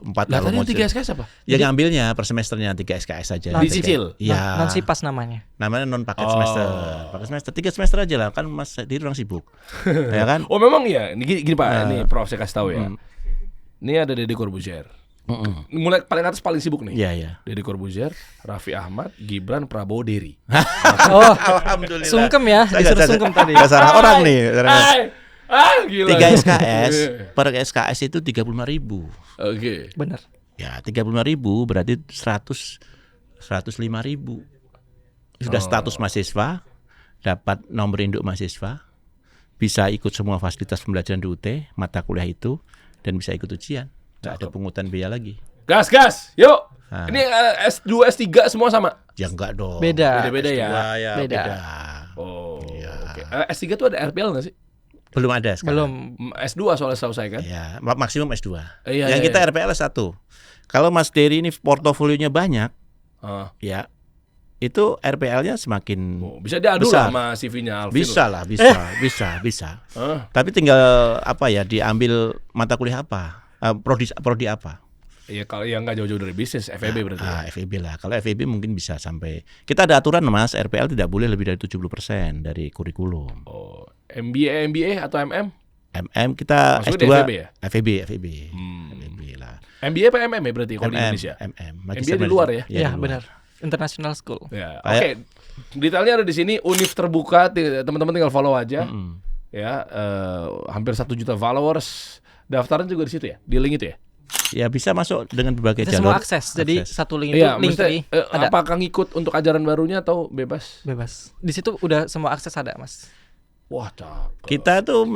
Speaker 1: kalau
Speaker 2: tadi
Speaker 1: mau
Speaker 2: 3 SKS apa?
Speaker 1: Ya ngambilnya per semesternya 3 SKS saja.
Speaker 2: Dicicil?
Speaker 1: Iya.
Speaker 3: Non SIPAS namanya.
Speaker 1: Namanya non paket semester. Paket semester 3 semester aja lah, kan Mas Dery orang sibuk. Ya kan?
Speaker 2: Oh memang ya. Ini gini Pak, ini Prof saya kasih tahu ya. Ini ada Deddy Corbuzier. Mulai paling atas paling sibuk nih.
Speaker 1: Iya.
Speaker 2: Deddy Corbuzier, Raffi Ahmad, Gibran, Prabowo, Dery.
Speaker 1: Alhamdulillah.
Speaker 3: Sungkem ya, disuruh sungkem tadi.
Speaker 1: Gak salah orang nih.
Speaker 2: Gila.
Speaker 1: 3 SKS per SKS itu 35.000.
Speaker 2: Oke.
Speaker 3: Benar.
Speaker 1: Ya 35.000 berarti 105.000. Sudah status mahasiswa, dapat nomor induk mahasiswa, bisa ikut semua fasilitas pembelajaran di UT, mata kuliah itu, dan bisa ikut ujian. Nggak ada pungutan biaya lagi.
Speaker 2: Gas, yuk. Ini S2, S3 semua sama?
Speaker 1: Ya enggak dong.
Speaker 3: Beda
Speaker 1: ya.
Speaker 3: Beda.
Speaker 2: Oh,
Speaker 1: iya.
Speaker 2: Oke. S3 tuh ada RPL nggak sih?
Speaker 1: Belum ada sekarang.
Speaker 3: Belum.
Speaker 2: S2 soalnya setahu saya kan?
Speaker 1: Ya, maksimum S2.
Speaker 2: Iya,
Speaker 1: Yang kita RPL S1. Kalau Mas Dery ini portofolionya banyak, ya itu RPL-nya semakin
Speaker 2: bisa diadu
Speaker 1: besar.
Speaker 2: sama CV-nya Alvin.
Speaker 1: Bisa lah, bisa. Tapi tinggal diambil mata kuliah apa? Prodi apa?
Speaker 2: Iya, kalau yang nggak jauh-jauh dari bisnis, FEB berarti.
Speaker 1: FEB lah. Kalau FEB mungkin bisa sampai. Kita ada aturan Mas, RPL tidak boleh lebih dari 70% dari kurikulum.
Speaker 2: Oh, MBA atau MM?
Speaker 1: MM kita
Speaker 2: maksudnya
Speaker 1: S2
Speaker 2: FEB ya?
Speaker 1: FEB lah.
Speaker 2: MBA apa MM ya berarti kalau di Indonesia? MBA di luar ya?
Speaker 3: Iya, benar. International School.
Speaker 2: Ya, oke. Detailnya ada di sini. Univ terbuka, teman-teman tinggal follow aja. Ya, hampir 1 juta followers. Daftaran juga di situ ya, di link itu ya.
Speaker 1: Ya bisa masuk dengan berbagai
Speaker 3: kita
Speaker 1: jalur.
Speaker 3: semua akses. Jadi satu link itu
Speaker 2: iya,
Speaker 3: link free.
Speaker 2: Ada. Apakah ngikut untuk ajaran barunya atau bebas?
Speaker 3: Bebas. Di situ udah semua akses ada, Mas.
Speaker 2: Wah, cakep.
Speaker 1: Kita tuh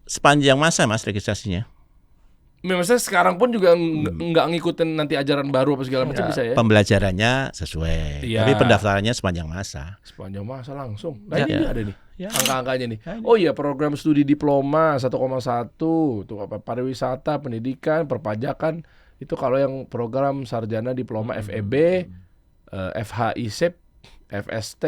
Speaker 1: sepanjang masa Mas registrasinya.
Speaker 2: Maksudnya sekarang pun juga nggak ngikutin nanti ajaran baru apa segala macam bisa ya?
Speaker 1: Pembelajarannya sesuai, tapi pendaftarannya sepanjang masa.
Speaker 2: Sepanjang masa langsung. Nah ini ada nih angka-angkanya nih. Oh iya, program studi diploma 1,1 tuh apa pariwisata, pendidikan, perpajakan itu kalau yang program sarjana diploma FEB, FHISEP, FST,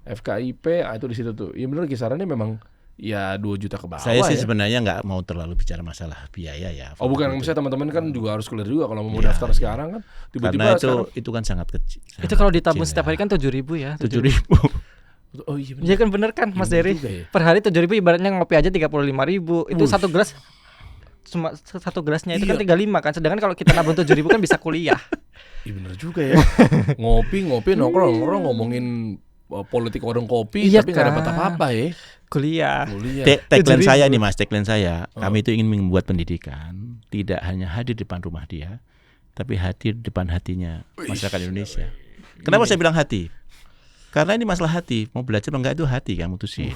Speaker 2: FKIP, itu di situ tuh. Ya benar kisarannya memang ya 2 juta ke bawah.
Speaker 1: Saya sih sebenarnya nggak mau terlalu bicara masalah biaya ya.
Speaker 2: Oh bukan, misalnya teman-teman kan juga harus clear juga kalau mau daftar sekarang kan tiba-tiba
Speaker 1: karena itu kan sangat kecil.
Speaker 3: Itu kalau ditabung setiap hari kan 7.000 ya.
Speaker 1: 7.000.
Speaker 2: Oh iya benar.
Speaker 3: Iya kan bener kan Mas Dery. Per hari 7.000 ibaratnya ngopi aja 35.000. Itu satu gelas cuma satu gelasnya itu kan 35 kan. Sedangkan kalau kita nabung 7.000 kan bisa kuliah.
Speaker 2: Iya bener juga ya. Ngopi nongkrong ngomongin politik warung kopi tapi nggak dapat apa-apa ya.
Speaker 3: Kuliah.
Speaker 1: Tagline saya nih Mas, tagline saya, kami itu ingin membuat pendidikan tidak hanya hadir di depan rumah dia, tapi hadir di depan hatinya masyarakat Indonesia. Kenapa saya bilang hati? Karena ini masalah hati, mau belajar apa enggak itu hati kan mutusin.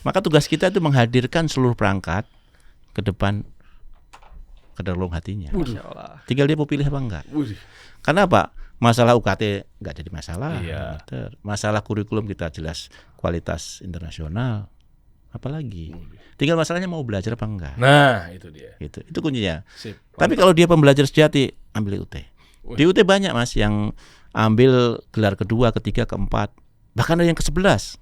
Speaker 1: Maka tugas kita itu menghadirkan seluruh perangkat ke depan ke dalam hatinya. Tinggal dia mau pilih apa enggak. Karena apa? Masalah UKT nggak jadi masalah.
Speaker 2: Iya.
Speaker 1: Masalah kurikulum kita jelas kualitas internasional. Apalagi. Tinggal masalahnya mau belajar apa enggak.
Speaker 2: Nah itu dia.
Speaker 1: Itu kuncinya.
Speaker 2: Sip.
Speaker 1: Tapi kalau dia pembelajar sejati, ambil UT. Di UT banyak Mas yang ambil gelar kedua, ketiga, keempat, bahkan ada yang ke-11.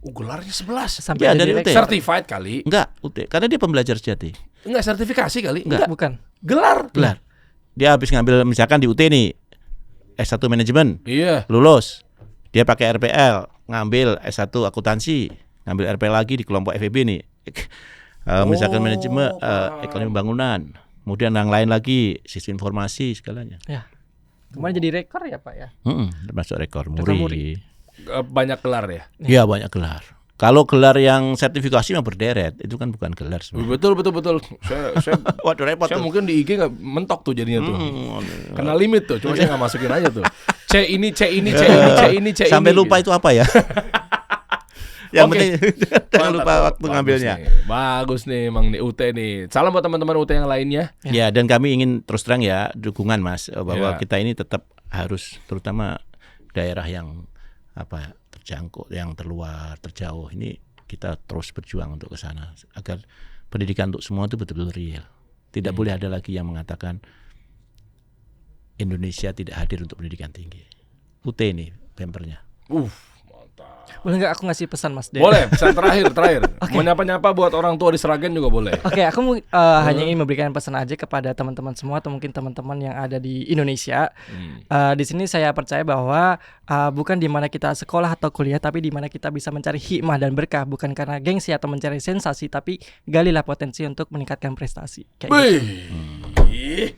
Speaker 2: Gelarnya 11
Speaker 3: sampai
Speaker 1: ya, dari UT.
Speaker 2: Certified kali.
Speaker 1: Enggak, UT. Karena dia pembelajar sejati.
Speaker 2: Enggak sertifikasi kali.
Speaker 1: Enggak.
Speaker 3: Bukan.
Speaker 2: Gelar.
Speaker 1: Dia habis ngambil misalkan di UT nih S1 manajemen.
Speaker 2: Iya.
Speaker 1: Lulus. Dia pakai RPL, ngambil S1 akuntansi, ngambil RPL lagi di kelompok FEB nih. Misalkan manajemen ekonomi bangunan. Kemudian yang lain lagi sistem informasi segalanya.
Speaker 3: Ya. Kemarin jadi rekor ya Pak ya.
Speaker 1: Termasuk rekor
Speaker 3: Rekor
Speaker 1: muri.
Speaker 2: Banyak gelar ya.
Speaker 1: Iya banyak gelar. Kalau gelar yang sertifikasi mah berderet, itu kan bukan gelar sebenarnya.
Speaker 2: Betul. Saya
Speaker 1: Waduh repot
Speaker 2: saya
Speaker 1: tuh.
Speaker 2: mungkin di IG nggak mentok tuh jadinya tuh. Kena limit tuh, cuma saya nggak masukin aja tuh. C ini.
Speaker 1: Sampai lupa itu apa ya? Yang
Speaker 2: Oke.
Speaker 1: penting jangan lupa
Speaker 2: Mantap,
Speaker 1: waktu ngambilnya.
Speaker 2: Bagus nih Mang nih UT nih. Salam buat teman-teman UT yang lainnya.
Speaker 1: Ya, dan kami ingin terus terang ya dukungan Mas bahwa
Speaker 2: Ya.
Speaker 1: kita ini tetap harus terutama daerah yang terjangkau, yang terluar, terjauh ini kita terus berjuang untuk ke sana agar pendidikan untuk semua itu betul-betul real. Tidak boleh ada lagi yang mengatakan Indonesia tidak hadir untuk pendidikan tinggi. UT ini bempernya.
Speaker 3: Boleh nggak aku ngasih pesan Mas Den?
Speaker 2: Boleh, pesan terakhir. Mau nyapa-nyapa buat orang tua di Sragen juga boleh.
Speaker 3: Oke, aku hanya ingin memberikan pesan aja kepada teman-teman semua atau mungkin teman-teman yang ada di Indonesia. Di sini saya percaya bahwa bukan di mana kita sekolah atau kuliah, tapi di mana kita bisa mencari hikmah dan berkah, bukan karena gengsi atau mencari sensasi, tapi galilah potensi untuk meningkatkan prestasi. Kayak gitu.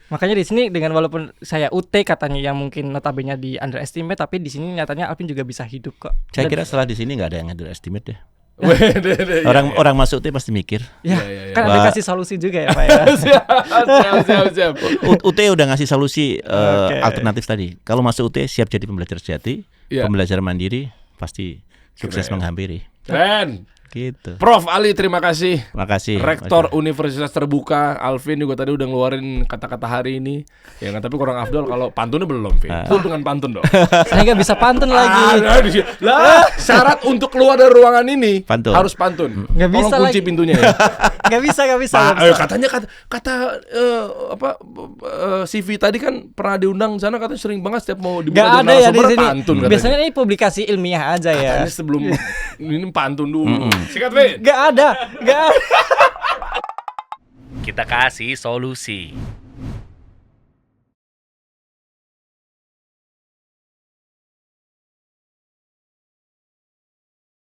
Speaker 3: Makanya di sini dengan walaupun saya UT katanya yang mungkin notabene di underestimate, tapi di sini nyatanya Alvin juga bisa hidup kok.
Speaker 1: Saya
Speaker 3: Dan-
Speaker 1: kira setelah di sini nggak ada yang underestimate deh.
Speaker 2: Iya.
Speaker 1: Orang masuk UT pasti mikir.
Speaker 3: Ya,
Speaker 2: Iya.
Speaker 3: kan ada
Speaker 1: Wah.
Speaker 3: kasih solusi juga ya Pak ya.
Speaker 2: Siap.
Speaker 1: UT udah ngasih solusi
Speaker 3: Oke.
Speaker 1: alternatif tadi. Kalau masuk UT siap jadi pembelajar sejati,
Speaker 2: Iya.
Speaker 1: pembelajar mandiri pasti sukses
Speaker 2: Keren.
Speaker 1: menghampiri.
Speaker 2: Keren.
Speaker 1: Gitu.
Speaker 2: Prof Ali terima kasih.
Speaker 1: Makasih.
Speaker 2: Rektor Universitas Terbuka Alvin juga tadi udah ngeluarin kata-kata hari ini. Ya kan, tapi kurang afdol kalau pantunnya belum, Vin. Full dengan pantun dong.
Speaker 3: Saya nggak bisa pantun lagi.
Speaker 2: Syarat untuk keluar dari ruangan ini
Speaker 1: Pantun.
Speaker 2: harus pantun.
Speaker 3: Nggak
Speaker 2: Tolong
Speaker 3: bisa
Speaker 2: kunci
Speaker 3: lagi.
Speaker 2: pintunya ya.
Speaker 3: Nggak bisa.
Speaker 2: Katanya CV tadi kan pernah diundang sana, katanya sering banget setiap mau dibuka
Speaker 3: Nggak
Speaker 2: jadi
Speaker 3: ada ya di
Speaker 2: narasumber
Speaker 3: sini.
Speaker 2: pantun katanya.
Speaker 3: Biasanya ini publikasi ilmiah aja ya.
Speaker 2: Katanya sebelum ini pantun dulu. Sikat, Vin.
Speaker 3: Nggak ada.
Speaker 4: Kita kasih solusi.